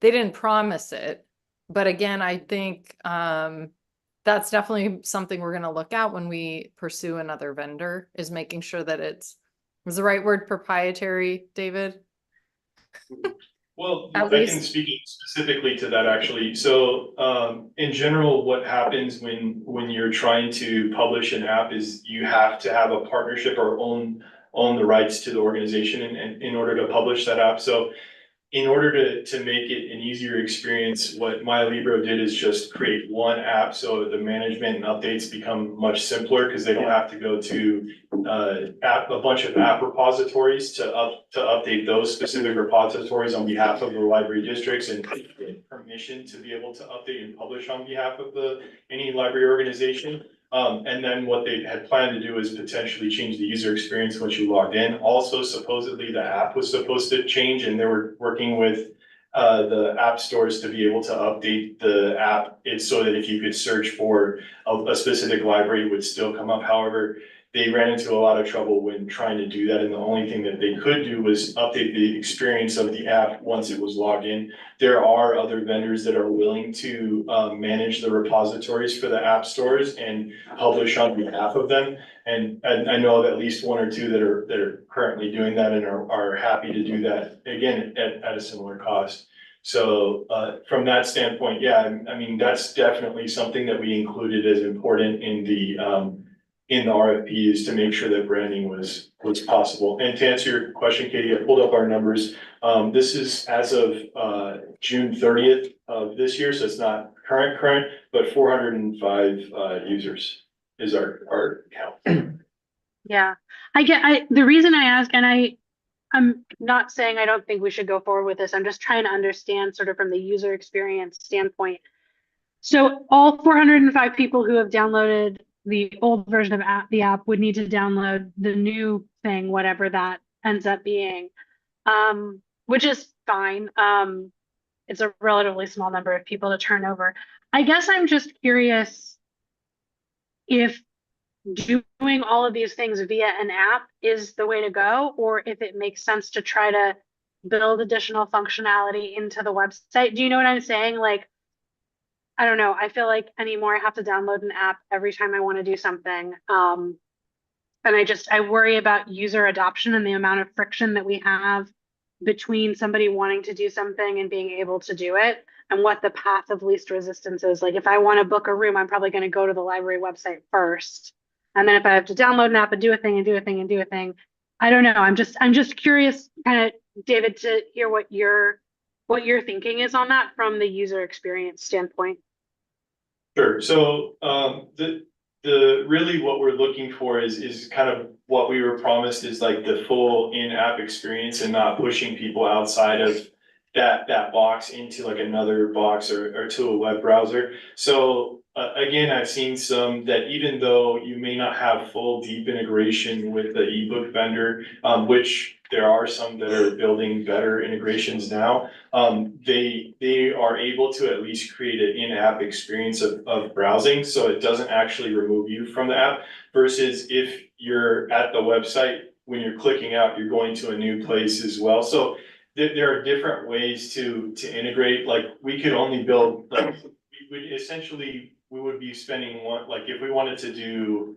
[SPEAKER 10] They didn't promise it. But again, I think that's definitely something we're going to look at when we pursue another vendor, is making sure that is the right word proprietary, David?
[SPEAKER 12] Well,
[SPEAKER 10] At
[SPEAKER 12] I can
[SPEAKER 10] least-
[SPEAKER 12] speak specifically to that actually. So, in general, what happens when you're trying to publish an app is you have to have a partnership or own the rights to the organization in order to publish that app. So in order to make it an easier experience, what MyLibro did is just create one app, so the management and updates become much simpler because they don't have to go to a bunch of app repositories to update those specific repositories on behalf of the library districts and get permission to be able to update and publish on behalf of any library organization. And then what they had planned to do is potentially change the user experience once you logged in. Also, supposedly the app was supposed to change, and they were working with the app stores to be able to update the app. It's so that if you could search for a specific library, it would still come up. However, they ran into a lot of trouble when trying to do that, and the only thing that they could do was update the experience of the app once it was logged in. There are other vendors that are willing to manage the repositories for the app stores and publish on behalf of them. And I know of at least one or two that are currently doing that and are happy to do that, again, at a similar cost. So from that standpoint, yeah, I mean, that's definitely something that we included as important in the RFP, is to make sure that branding was possible. And to answer your question, Katie, I pulled up our numbers. This is as of June 30th of this year, so it's not current, but 405 users is our count.
[SPEAKER 4] Yeah. The reason I ask, and I'm not saying I don't think we should go forward with this. I'm just trying to understand sort of from the user experience standpoint. So all 405 people who have downloaded the old version of the app would need to download the new thing, whatever that ends up being, which is fine. It's a relatively small number of people to turn over. I guess I'm just curious if doing all of these things via an app is the way to go, or if it makes sense to try to build additional functionality into the website. Do you know what I'm saying? Like, I don't know, I feel like anymore I have to download an app every time I want to do something. And I worry about user adoption and the amount of friction that we have between somebody wanting to do something and being able to do it, and what the path of least resistance is. Like if I want to book a room, I'm probably going to go to the library website first. And then if I have to download an app and do a thing and do a thing and do a thing, I don't know. I'm just curious, kind of, David, to hear what your thinking is on that from the user experience standpoint.
[SPEAKER 12] Sure, so, really what we're looking for is kind of what we were promised is like the full in-app experience and not pushing people outside of that box into like another box or to a web browser. So, again, I've seen some that even though you may not have full deep integration with the ebook vendor, which there are some that are building better integrations now, they are able to at least create an in-app experience of browsing, so it doesn't actually remove you from the app, versus if you're at the website, when you're clicking out, you're going to a new place as well. So there are different ways to integrate, like, we could only build, like, we would be spending one, like, if we wanted to do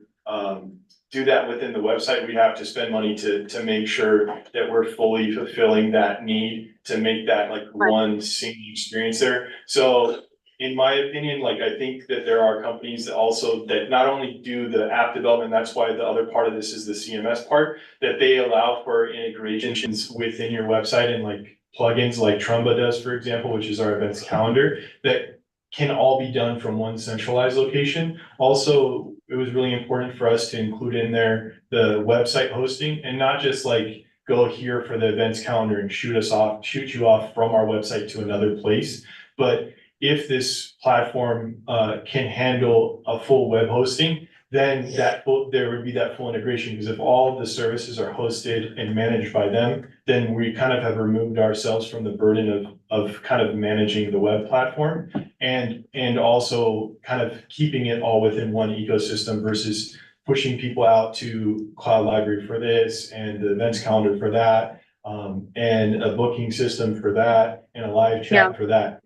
[SPEAKER 12] that within the website, we have to spend money to make sure that we're fully fulfilling that need to make that like one single experience there. So in my opinion, like, I think that there are companies that also, that not only do the app development, that's why the other part of this is the CMS part, that they allow for integrations within your website and like plugins like Trumba does, for example, which is our events calendar, that can all be done from one centralized location. Also, it was really important for us to include in there the website hosting, and not just like go here for the events calendar and shoot you off from our website to another place. But if this platform can handle a full web hosting, then there would be that full integration, because if all of the services are hosted and managed by them, then we kind of have removed ourselves from the burden of kind of managing the web platform, and also kind of keeping it all within one ecosystem versus pushing people out to Cloud Library for this and the events calendar for that, and a booking system for that and a live chat for that.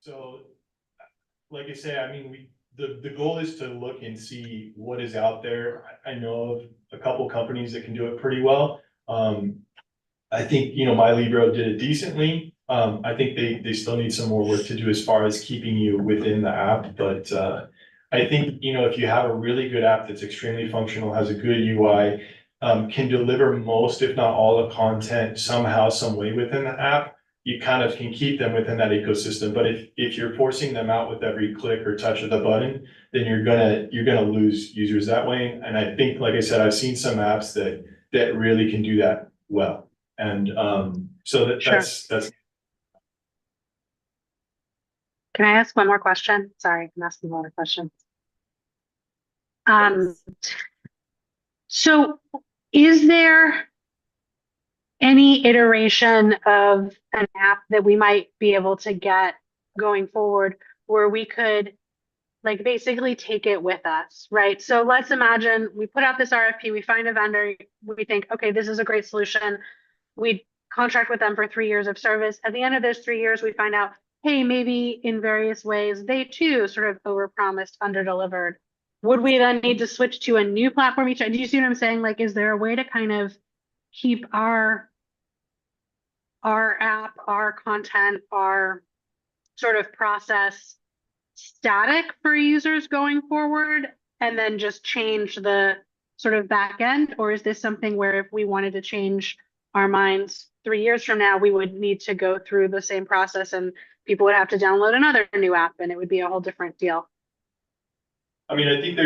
[SPEAKER 12] So, like I say, I mean, the goal is to look and see what is out there. I know of a couple companies that can do it pretty well. I think, My Libro did it decently. I think they still need some more work to do as far as keeping you within the app, but, I think, if you have a really good app that's extremely functional, has a good UI, can deliver most, if not all, the content somehow, some way within the app, you kind of can keep them within that ecosystem. But if you're forcing them out with every click or touch of the button, then you're gonna lose users that way. And I think, like I said, I've seen some apps that really can do that well. And so that's.
[SPEAKER 4] Can I ask one more question? Sorry, I'm asking a lot of questions. So is there any iteration of an app that we might be able to get going forward where we could like basically take it with us, right? So let's imagine we put out this RFP, we find a vendor, we think, okay, this is a great solution. We contract with them for 3 years of service. At the end of those 3 years, we find out, hey, maybe in various ways, they too sort of overpromised, underdelivered. Would we then need to switch to a new platform each time? Do you see what I'm saying? Like, is there a way to kind of keep our app, our content, our sort of process static for users going forward, and then just change the sort of back end? Or is this something where if we wanted to change our minds 3 years from now, we would need to go through the same process and people would have to download another new app and it would be a whole different deal?
[SPEAKER 12] I mean, I think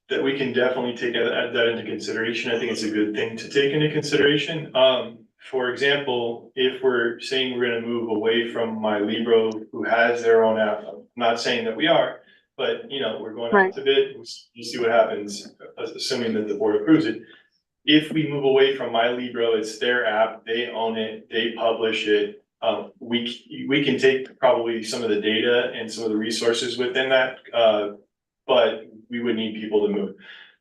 [SPEAKER 12] that we can definitely take that into consideration. I think it's a good thing to take into consideration. For example, if we're saying we're gonna move away from My Libro, who has their own app, I'm not saying that we are, but we're going out to bid, we'll see what happens, assuming that the board approves it. If we move away from My Libro, it's their app, they own it, they publish it. We can take probably some of the data and some of the resources within that, but we would need people to move.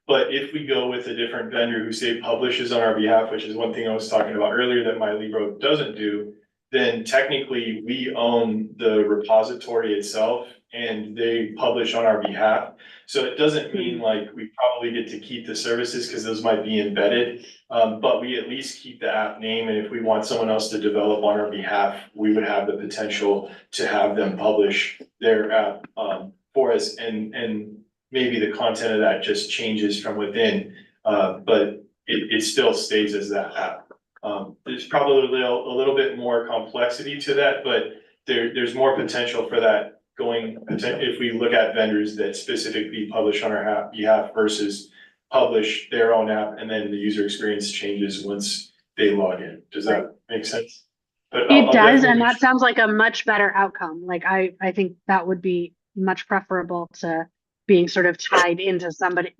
[SPEAKER 12] But if we go with a different vendor who say publishes on our behalf, which is one thing I was talking about earlier that My Libro doesn't do, then technically we own the repository itself and they publish on our behalf. So it doesn't mean like we probably get to keep the services because those might be embedded. But we at least keep the app name, and if we want someone else to develop on our behalf, we would have the potential to have them publish their app for us, and maybe the content of that just changes from within, but it still stays as that app. There's probably a little bit more complexity to that, but there's more potential for that if we look at vendors that specifically publish on our behalf versus publish their own app and then the user experience changes once they log in. Does that make sense? But
[SPEAKER 4] It
[SPEAKER 12] I'll
[SPEAKER 4] does,
[SPEAKER 12] definitely
[SPEAKER 4] and
[SPEAKER 12] be
[SPEAKER 4] that sounds like a much better outcome. Like I think that would be much preferable to being sort of tied into somebody,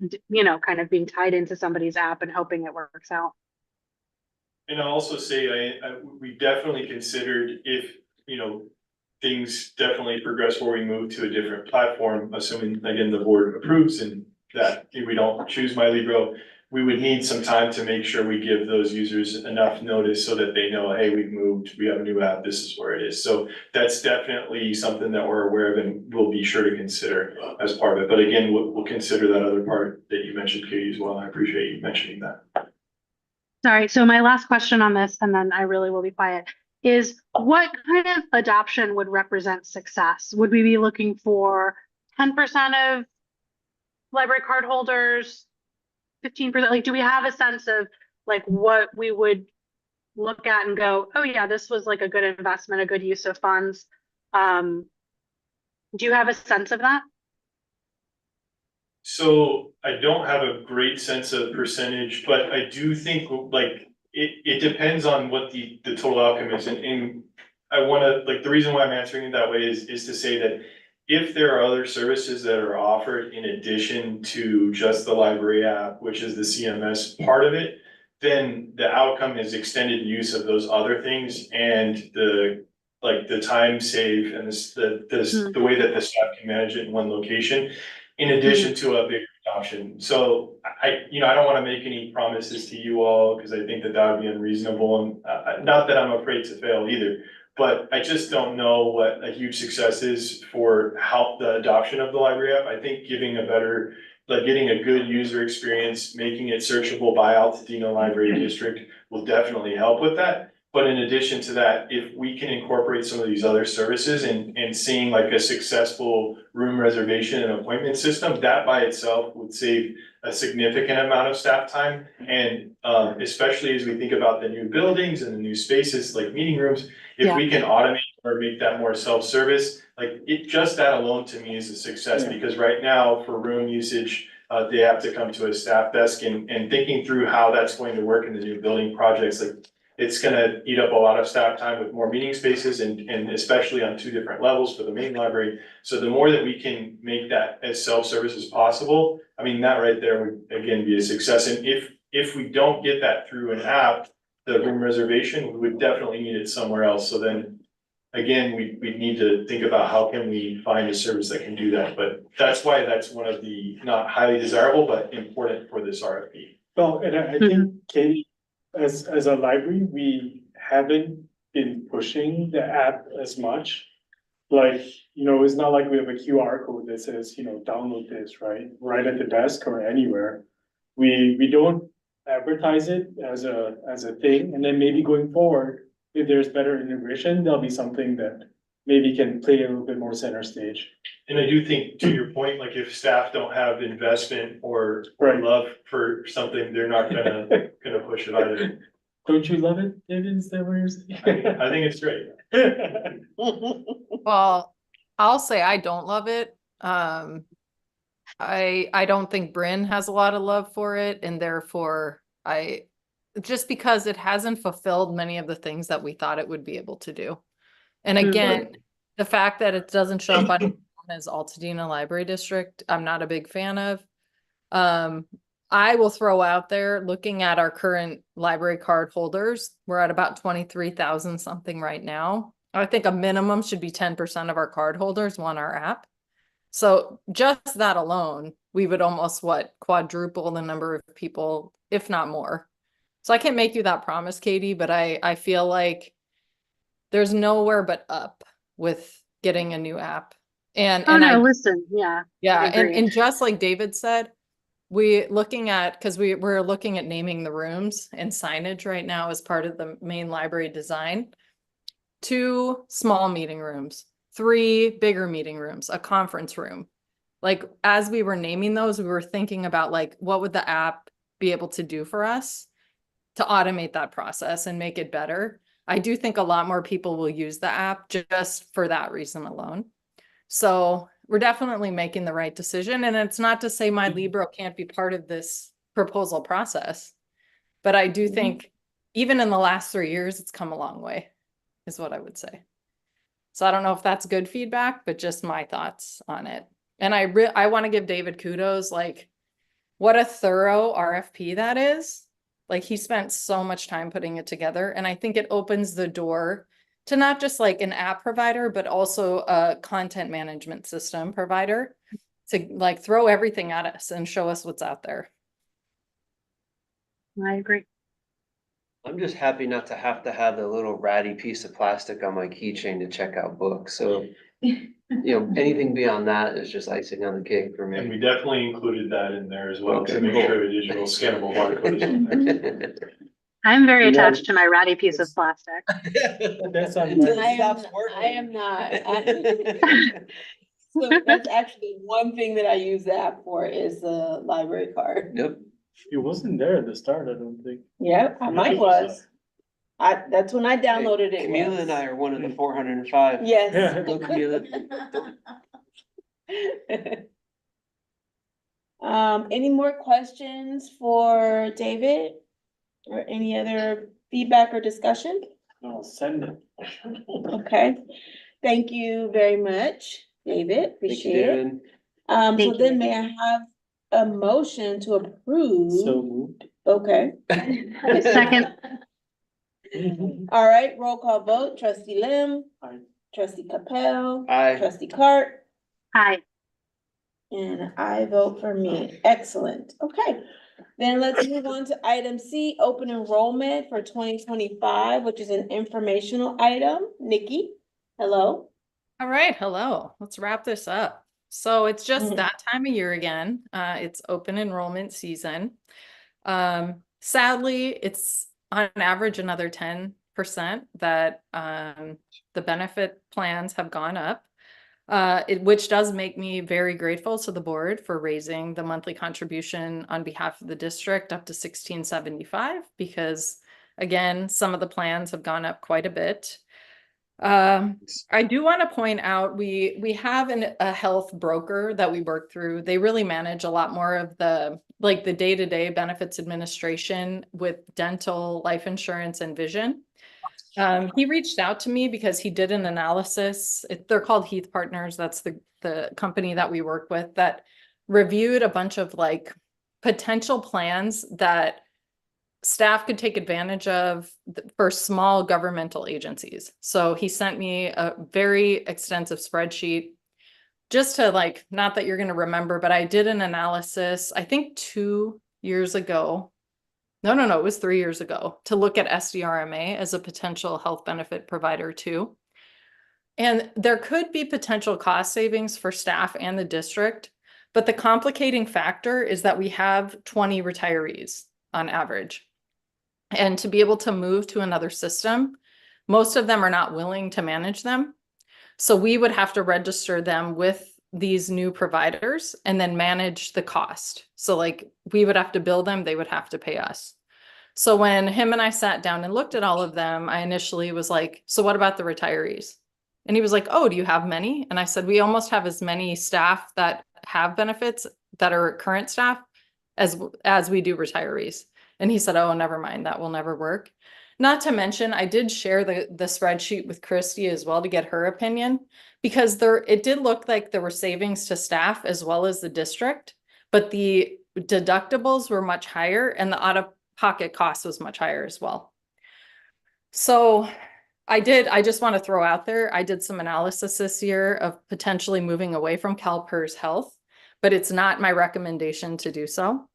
[SPEAKER 4] kind of being tied into somebody's app and hoping it works out.
[SPEAKER 12] And I'll also say, we definitely considered if, things definitely progress where we move to a different platform, assuming again, the board approves and that if we don't choose MyLibro, we would need some time to make sure we give those users enough notice so that they know, hey, we've moved, we have a new app, this is where it is. So that's definitely something that we're aware of and we'll be sure to consider as part of it. But again, we'll consider that other part that you mentioned, Katie, as well. I appreciate you mentioning that.
[SPEAKER 4] Sorry, so my last question on this, and then I really will be quiet, is what kind of adoption would represent success? Would we be looking for 10% of library card holders, 15%? Like, do we have a sense of like what we would look at and go, oh yeah, this was like a good investment, a good use of funds? Do you have a sense of that?
[SPEAKER 12] So I don't have a great sense of percentage, but I do think like it depends on what the total outcome is. And I wanna, like, the reason why I'm answering it that way is to say that if there are other services that are offered in addition to just the library app, which is the CMS part of it, then the outcome is extended use of those other things and the time save and the way that the staff can manage it in one location, in addition to a bigger adoption. So I don't wanna make any promises to you all, because I think that would be unreasonable, and not that I'm afraid to fail either. But I just don't know what a huge success is for how the adoption of the library app. I think getting a good user experience, making it searchable by Altadena Library District will definitely help with that. But in addition to that, if we can incorporate some of these other services and seeing like a successful room reservation and appointment system, that by itself would save a significant amount of staff time. And especially as we think about the new buildings and the new spaces like meeting rooms, if we can automate or make that more self-service, like just that alone to me is a success. Because right now for room usage, they have to come to a staff desk, and thinking through how that's going to work in the new building projects, like it's gonna eat up a lot of staff time with more meeting spaces and especially on 2 different levels for the main library. So the more that we can make that as self-service as possible, I mean, that right there would again be a success. And if we don't get that through an app, the room reservation, we would definitely need it somewhere else. So then again, we need to think about how can we find a service that can do that. But that's why that's one of the not highly desirable, but important for this RFP.
[SPEAKER 6] Well, and I think, Katie, as a library, we haven't been pushing the app as much. Like, it's not like we have a QR code that says, download this, right at the desk or anywhere. We don't advertise it as a thing, and then maybe going forward, if there's better integration, there'll be something that maybe can play a little bit more center stage.
[SPEAKER 12] And I do think, to your point, like if staff don't have investment or love for something, they're not gonna push it either.
[SPEAKER 6] Don't you love it, David? Is that what you're saying?
[SPEAKER 12] I think it's great.
[SPEAKER 10] Well, I'll say I don't love it. I don't think Bryn has a lot of love for it, and therefore just because it hasn't fulfilled many of the things that we thought it would be able to do. And again, the fact that it doesn't show up on as Altadena Library District, I'm not a big fan of. I will throw out there, looking at our current library card holders, we're at about 23,000 something right now. I think a minimum should be 10% of our card holders want our app. So just that alone, we would almost quadruple the number of people, if not more. So I can't make you that promise, Katie, but I feel like there's nowhere but up with getting a new app. And,
[SPEAKER 4] Oh,
[SPEAKER 10] and
[SPEAKER 4] no,
[SPEAKER 10] I,
[SPEAKER 4] listen, yeah.
[SPEAKER 10] yeah,
[SPEAKER 4] I
[SPEAKER 10] and,
[SPEAKER 4] agree.
[SPEAKER 10] and just like David said, because we're looking at naming the rooms and signage right now as part of the main library design. 2 small meeting rooms, 3 bigger meeting rooms, a conference room. Like, as we were naming those, we were thinking about like, what would the app be able to do for us to automate that process and make it better? I do think a lot more people will use the app just for that reason alone. So we're definitely making the right decision. And it's not to say my Libro can't be part of this proposal process, but I do think even in the last 3 years, it's come a long way, is what I would say. So I don't know if that's good feedback, but just my thoughts on it. And I want to give David kudos, like what a thorough RFP that is. Like he spent so much time putting it together. And I think it opens the door to not just like an app provider, but also a content management system provider to like throw everything at us and show us what's out there.
[SPEAKER 4] I agree.
[SPEAKER 3] I'm just happy not to have the little ratty piece of plastic on my keychain to check out books. So, anything beyond that is just icing on the cake for
[SPEAKER 12] And we
[SPEAKER 3] me.
[SPEAKER 12] definitely included that in there as well
[SPEAKER 3] Okay,
[SPEAKER 12] to make
[SPEAKER 3] cool.
[SPEAKER 12] sure a digital scannable barcode is on there.
[SPEAKER 4] I'm very
[SPEAKER 6] And then-
[SPEAKER 4] attached to my ratty piece of plastic.
[SPEAKER 6] That's on
[SPEAKER 3] Until
[SPEAKER 6] my-
[SPEAKER 3] it stops
[SPEAKER 2] I am
[SPEAKER 3] working.
[SPEAKER 2] not. So that's actually one thing that I use the app for is the library card.
[SPEAKER 3] Yep.
[SPEAKER 6] It wasn't there at the start, I don't think.
[SPEAKER 2] Yep, mine was. That's when I downloaded it.
[SPEAKER 3] Camila and I are one of the 405.
[SPEAKER 2] Yes.
[SPEAKER 3] Go, Camila.
[SPEAKER 2] Any more questions for David? Or any other feedback or discussion?
[SPEAKER 6] I'll send it.
[SPEAKER 2] Okay, thank you very much, David,
[SPEAKER 3] Thank you,
[SPEAKER 2] appreciate it.
[SPEAKER 3] David.
[SPEAKER 2] So
[SPEAKER 4] Thank
[SPEAKER 2] then
[SPEAKER 4] you.
[SPEAKER 2] may I have a motion to approve?
[SPEAKER 6] So moved.
[SPEAKER 2] Okay,
[SPEAKER 4] Second,
[SPEAKER 2] all right, roll call vote, trustee Lim.
[SPEAKER 6] Aye.
[SPEAKER 2] Trustee Capel.
[SPEAKER 3] Aye.
[SPEAKER 2] Trustee Cart.
[SPEAKER 4] hi.
[SPEAKER 2] And I vote for me. Excellent. Okay. Then let's move on to item C, open enrollment for 2025, which is an informational item. Nikki, hello.
[SPEAKER 10] All right, hello. Let's wrap this up. So it's just
[SPEAKER 2] Mhm.
[SPEAKER 10] that time of year again. It's open enrollment season. Sadly, it's on average another 10% that the benefit plans have gone up. Which does make me very grateful to the board for raising the monthly contribution on behalf of the district up to $16.75 because again, some of the plans have gone up quite a bit. I do want to point out we have a health broker that we work through. They really manage a lot more of the day-to-day benefits administration with dental, life insurance, and vision. He reached out to me because he did an analysis. They're called Heath Partners. That's the company that we work with that reviewed a bunch of like potential plans that staff could take advantage of for small governmental agencies. So he sent me a very extensive spreadsheet just to like, not that you're going to remember, but I did an analysis, I think 2 years ago. No, it was 3 years ago to look at SDRMA as a potential health benefit provider too. And there could be potential cost savings for staff and the district, but the complicating factor is that we have 20 retirees on average. And to be able to move to another system, most of them are not willing to manage them. So we would have to register them with these new providers and then manage the cost. So like we would have to bill them, they would have to pay us. So when him and I sat down and looked at all of them, I initially was like, so what about the retirees? And he was like, oh, do you have many? And I said, we almost have as many staff that have benefits that are current staff as we do retirees. And he said, oh, never mind, that will never work. Not to mention, I did share the spreadsheet with Christy as well to get her opinion, because it did look like there were savings to staff as well as the district, but the deductibles were much higher and the out-of-pocket cost was much higher as well. So I just want to throw out there, I did some analysis this year of potentially moving away from CalPERS Health, but it's not my recommendation to do so.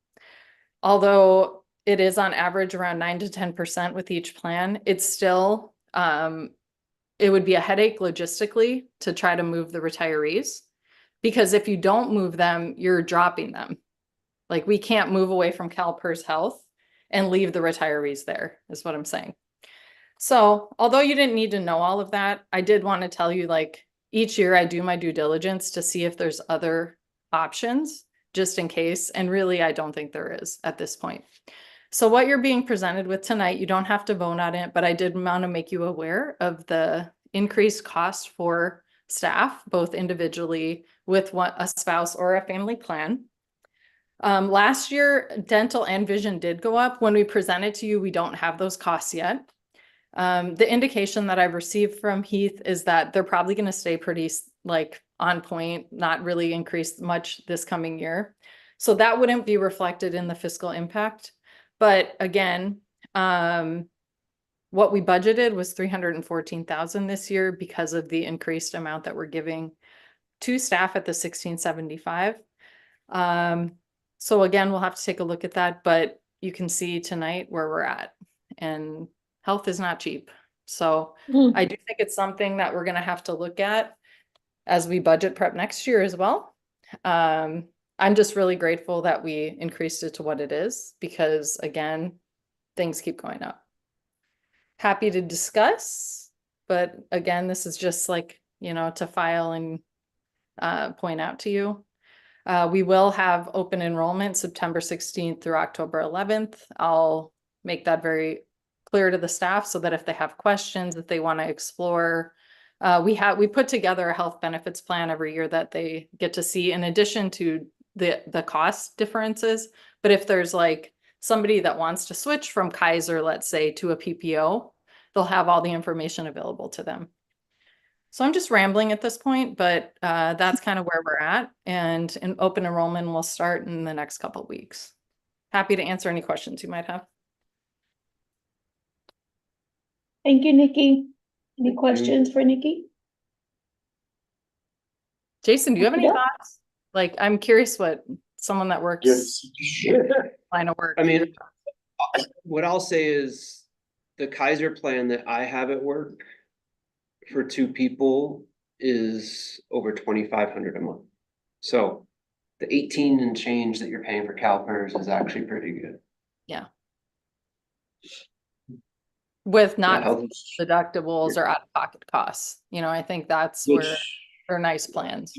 [SPEAKER 10] Although it is on average around 9 to 10% with each plan, it's still it would be a headache logistically to try to move the retirees. Because if you don't move them, you're dropping them. Like we can't move away from CalPERS Health and leave the retirees there, is what I'm saying. So although you didn't need to know all of that, I did want to tell you, like, each year I do my due diligence to see if there's other options just in case. And really, I don't think there is at this point. So what you're being presented with tonight, you don't have to vote on it, but I did want to make you aware of the increased cost for staff, both individually with a spouse or a family plan. Last year, dental and vision did go up. When we present it to you, we don't have those costs yet. The indication that I've received from Heath is that they're probably going to stay pretty like on point, not really increase much this coming year. So that wouldn't be reflected in the fiscal impact. But again, what we budgeted was $314,000 this year because of the increased amount that we're giving to staff at the 1675. So again, we'll have to take a look at that, but you can see tonight where we're at, and health is not cheap. So I do think it's something that we're going to have to look at as we budget prep next year as well. I'm just really grateful that we increased it to what it is, because again, things keep going up. Happy to discuss, but again, this is just like, you know, to file and point out to you. We will have open enrollment September 16th through October 11th. I'll make that very clear to the staff so that if they have questions, if they want to explore, we put together a health benefits plan every year that they get to see in addition to the cost differences. But if there's like somebody that wants to switch from Kaiser, let's say, to a PPO, they'll have all the information available to them. So I'm just rambling at this point, but that's kind of where we're at. And an open enrollment will start in the next couple of weeks. Happy to answer any questions you might have.
[SPEAKER 2] Thank you, Nikki. Any questions for Nikki?
[SPEAKER 10] Jason, do you have any
[SPEAKER 2] Yeah.
[SPEAKER 10] thoughts? Like, I'm curious what someone that works line of work.
[SPEAKER 3] I mean, what I'll say is the Kaiser plan that I have at work for 2 people is over $2,500 a month. So the 18 and change that you're paying for CalPERS is actually pretty good.
[SPEAKER 10] Yeah. With not
[SPEAKER 3] Yeah,
[SPEAKER 10] deductibles or out-of-pocket costs. You know, I think that's where they're nice plans.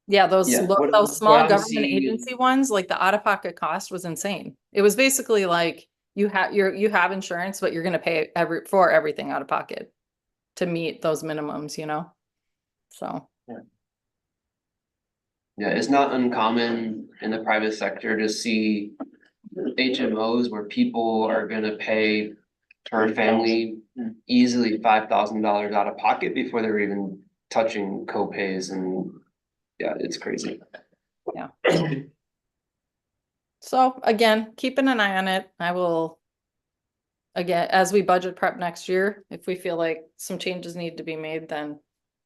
[SPEAKER 10] Yeah, those
[SPEAKER 3] Yeah,
[SPEAKER 10] those small
[SPEAKER 3] what I'm
[SPEAKER 10] government
[SPEAKER 3] seeing-
[SPEAKER 10] agency ones, like the out-of-pocket cost was insane. It was basically like you have insurance, but you're going to pay for everything out of pocket to meet those minimums, you know? So.
[SPEAKER 3] Yeah, it's not uncommon in the private sector to see HMOs where people are gonna pay per family easily $5,000 out of pocket before they're even touching co-pays, and yeah, it's crazy.
[SPEAKER 10] Yeah. So again, keeping an eye on it. I will, again, as we budget prep next year, if we feel like some changes need to be made, then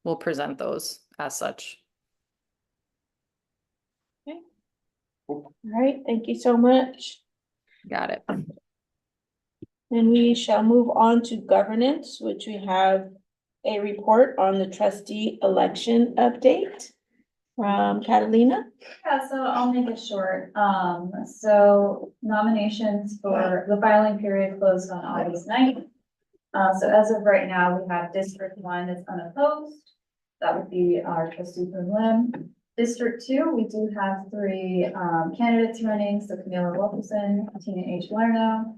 [SPEAKER 10] we'll present those as such.
[SPEAKER 2] Okay. All right, thank you so much.
[SPEAKER 10] Got it.
[SPEAKER 2] And we shall move on to governance, which we have a report on the trustee election update from Catalina.
[SPEAKER 1] Yeah, so I'll make it short. So nominations for the filing period closed on August 9th. So as of right now, we have District 1 is unopposed. That would be our trustee prelim. District 2, we do have 3 candidates running, so Camila Wilkerson, Tina H. Lerno,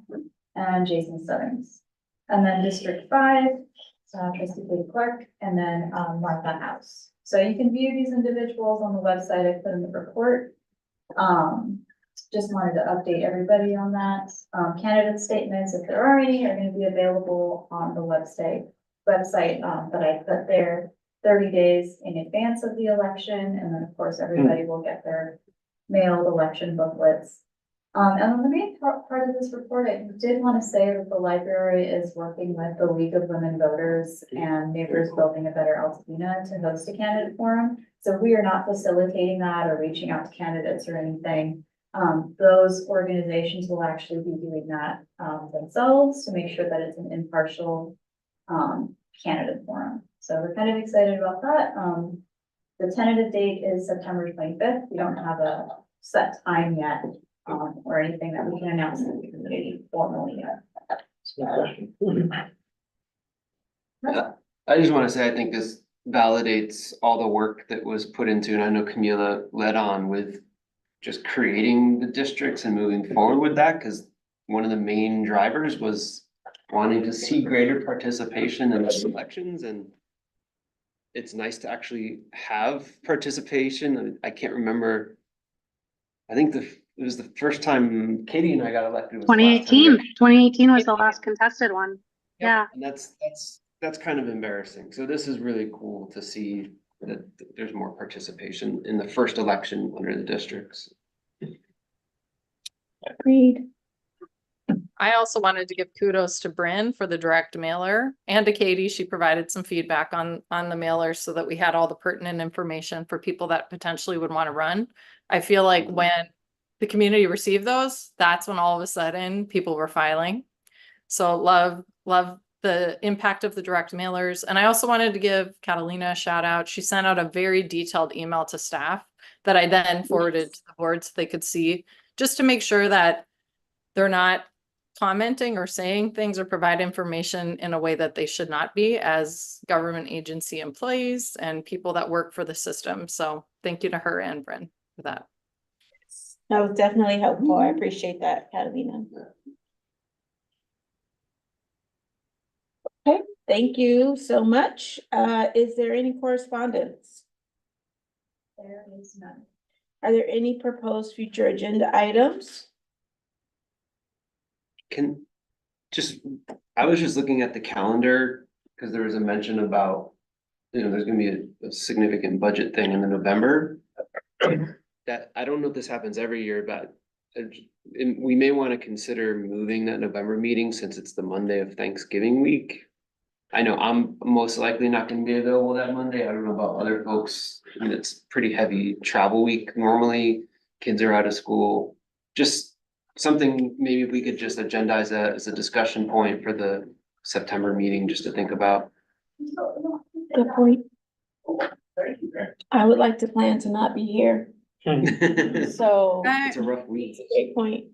[SPEAKER 1] and Jason Stebbins. And then District 5, trustee Katie Clark, and then Martha House. So you can view these individuals on the website. I put in the report. Just wanted to update everybody on that. Candidate statements, if there are any, are going to be available on the website that I put there 30 days in advance of the election. And then of course, everybody will get their mailed election booklets. And then the main part of this report, I did want to say that the library is working with the League of Women Voters and Neighbors Building a Better Altadena to host a candidate forum. So we are not facilitating that or reaching out to candidates or anything. Those organizations will actually be doing that themselves to make sure that it's an impartial candidate forum. So we're kind of excited about that. The tentative date is September 25th. We don't have a set time yet, or anything that we can announce to the community formally yet.
[SPEAKER 3] I just want to say, I think this validates all the work that was put into, and I know Camila led on with just creating the districts and moving forward with that, because one of the main drivers was wanting to see greater participation in the elections, and it's nice to actually have participation. I can't remember. I think it was the first time Katie and I got elected. Was the last time
[SPEAKER 4] 2018. 2018 was the last contested one.
[SPEAKER 3] Yep.
[SPEAKER 4] Yeah.
[SPEAKER 3] And that's kind of embarrassing. So this is really cool to see that there's more participation in the first election under the districts.
[SPEAKER 2] Agreed.
[SPEAKER 10] I also wanted to give kudos to Bryn for the direct mailer and to Katie. She provided some feedback on the mailer so that we had all the pertinent information for people that potentially would want to run. I feel like when the community received those, that's when all of a sudden people were filing. So love the impact of the direct mailers. And I also wanted to give Catalina a shout out. She sent out a very detailed email to staff that I then forwarded to the board so they could see, just to make sure that they're not commenting or saying things or provide information in a way that they should not be as government agency employees and people that work for the system. So thank you to her and Bryn for that.
[SPEAKER 2] That was definitely helpful. I appreciate that, Catalina. Okay, thank you so much. Is there any correspondence?
[SPEAKER 1] There is none.
[SPEAKER 2] Are there any proposed future agenda items?
[SPEAKER 3] I was just looking at the calendar because there was a mention about, there's gonna be a significant budget thing in the November. That, I don't know if this happens every year, but we may want to consider moving that November meeting since it's the Monday of Thanksgiving week. I know I'm most likely not gonna be available that Monday. I don't know about other folks. I mean, it's pretty heavy travel week normally. Kids are out of school. Just something, maybe we could just agendize that as a discussion point for the September meeting, just to think about.
[SPEAKER 2] Good point. I would like to plan to not be here,
[SPEAKER 3] It's
[SPEAKER 2] so
[SPEAKER 3] a rough week.
[SPEAKER 2] great point.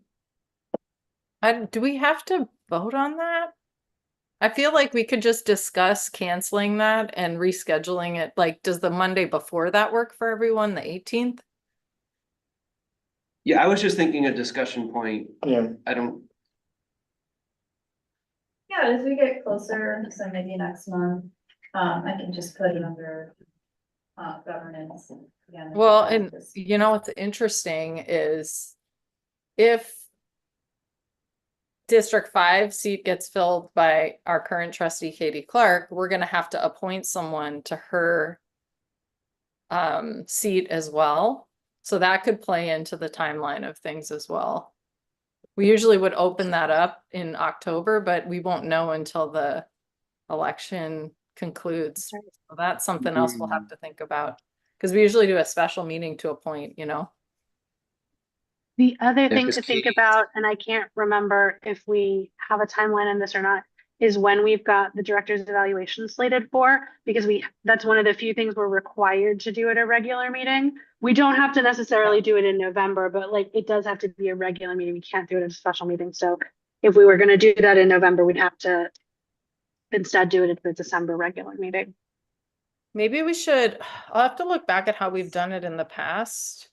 [SPEAKER 10] Do we have to vote on that? I feel like we could just discuss canceling that and rescheduling it. Like, does the Monday before that work for everyone, the 18th?
[SPEAKER 3] Yeah, I was just thinking a discussion point.
[SPEAKER 6] Yeah.
[SPEAKER 1] Yeah, as we get closer, so maybe next month, I can just put it under governance. Again,
[SPEAKER 10] Well, and you know, what's interesting is if District 5 seat gets filled by our current trustee, Katie Clark, we're gonna have to appoint someone to her seat as well. So that could play into the timeline of things as well. We usually would open that up in October, but we won't know until the election concludes. So that's something else we'll have to think about. Because we usually do a special meeting to appoint, you know.
[SPEAKER 4] The other thing
[SPEAKER 3] because
[SPEAKER 4] to think about, and I can't remember if we have a timeline on this or not, is when we've got the director's evaluation slated for, because that's one of the few things we're required to do at a regular meeting. We don't have to necessarily do it in November, but like it does have to be a regular meeting. We can't do it at a special meeting. So if we were going to do that in November, we'd have to instead do it at the December regular meeting.
[SPEAKER 10] Maybe we should, I'll have to look back at how we've done it in the past.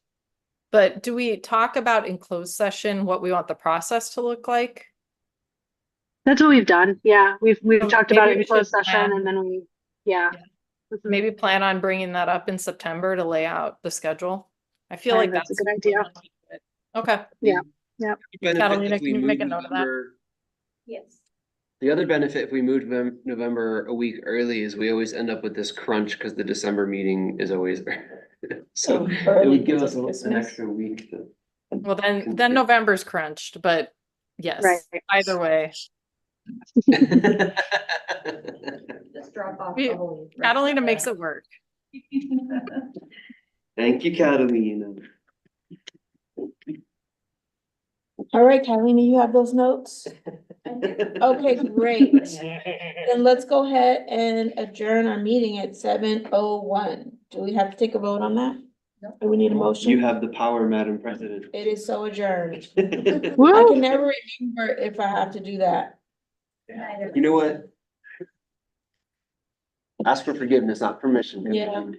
[SPEAKER 10] But do we talk about in closed session what we want the process to look like?
[SPEAKER 4] That's what we've done. Yeah, we've talked about it in closed
[SPEAKER 10] should
[SPEAKER 4] session,
[SPEAKER 10] plan.
[SPEAKER 4] and then yeah.
[SPEAKER 10] Maybe plan on bringing that up in September to lay out the schedule. I feel like
[SPEAKER 4] That's a good idea.
[SPEAKER 10] Okay.
[SPEAKER 4] Yeah. Yeah.
[SPEAKER 10] Catalina, can you make a note of that?
[SPEAKER 1] Yes.
[SPEAKER 3] The other benefit if we moved November a week early is we always end up with this crunch because the December meeting is always so it would give us an extra week to.
[SPEAKER 10] Well, then November's crunched, but yes,
[SPEAKER 4] Right.
[SPEAKER 10] Either way.
[SPEAKER 1] Just drop off
[SPEAKER 10] We-
[SPEAKER 1] the whole.
[SPEAKER 10] Catalina makes it work.
[SPEAKER 3] Thank you, Catalina.
[SPEAKER 2] All right, Catalina, you have those notes? Okay, great. Then let's go ahead and adjourn our meeting at 7:01. Do we have to take a vote on that? Do we need a motion?
[SPEAKER 3] You have the power, Madam President.
[SPEAKER 2] It is so adjourned. I
[SPEAKER 4] Woo!
[SPEAKER 2] can never remember if I have to do that.
[SPEAKER 3] You know what? Ask for forgiveness, not permission.
[SPEAKER 2] Yeah.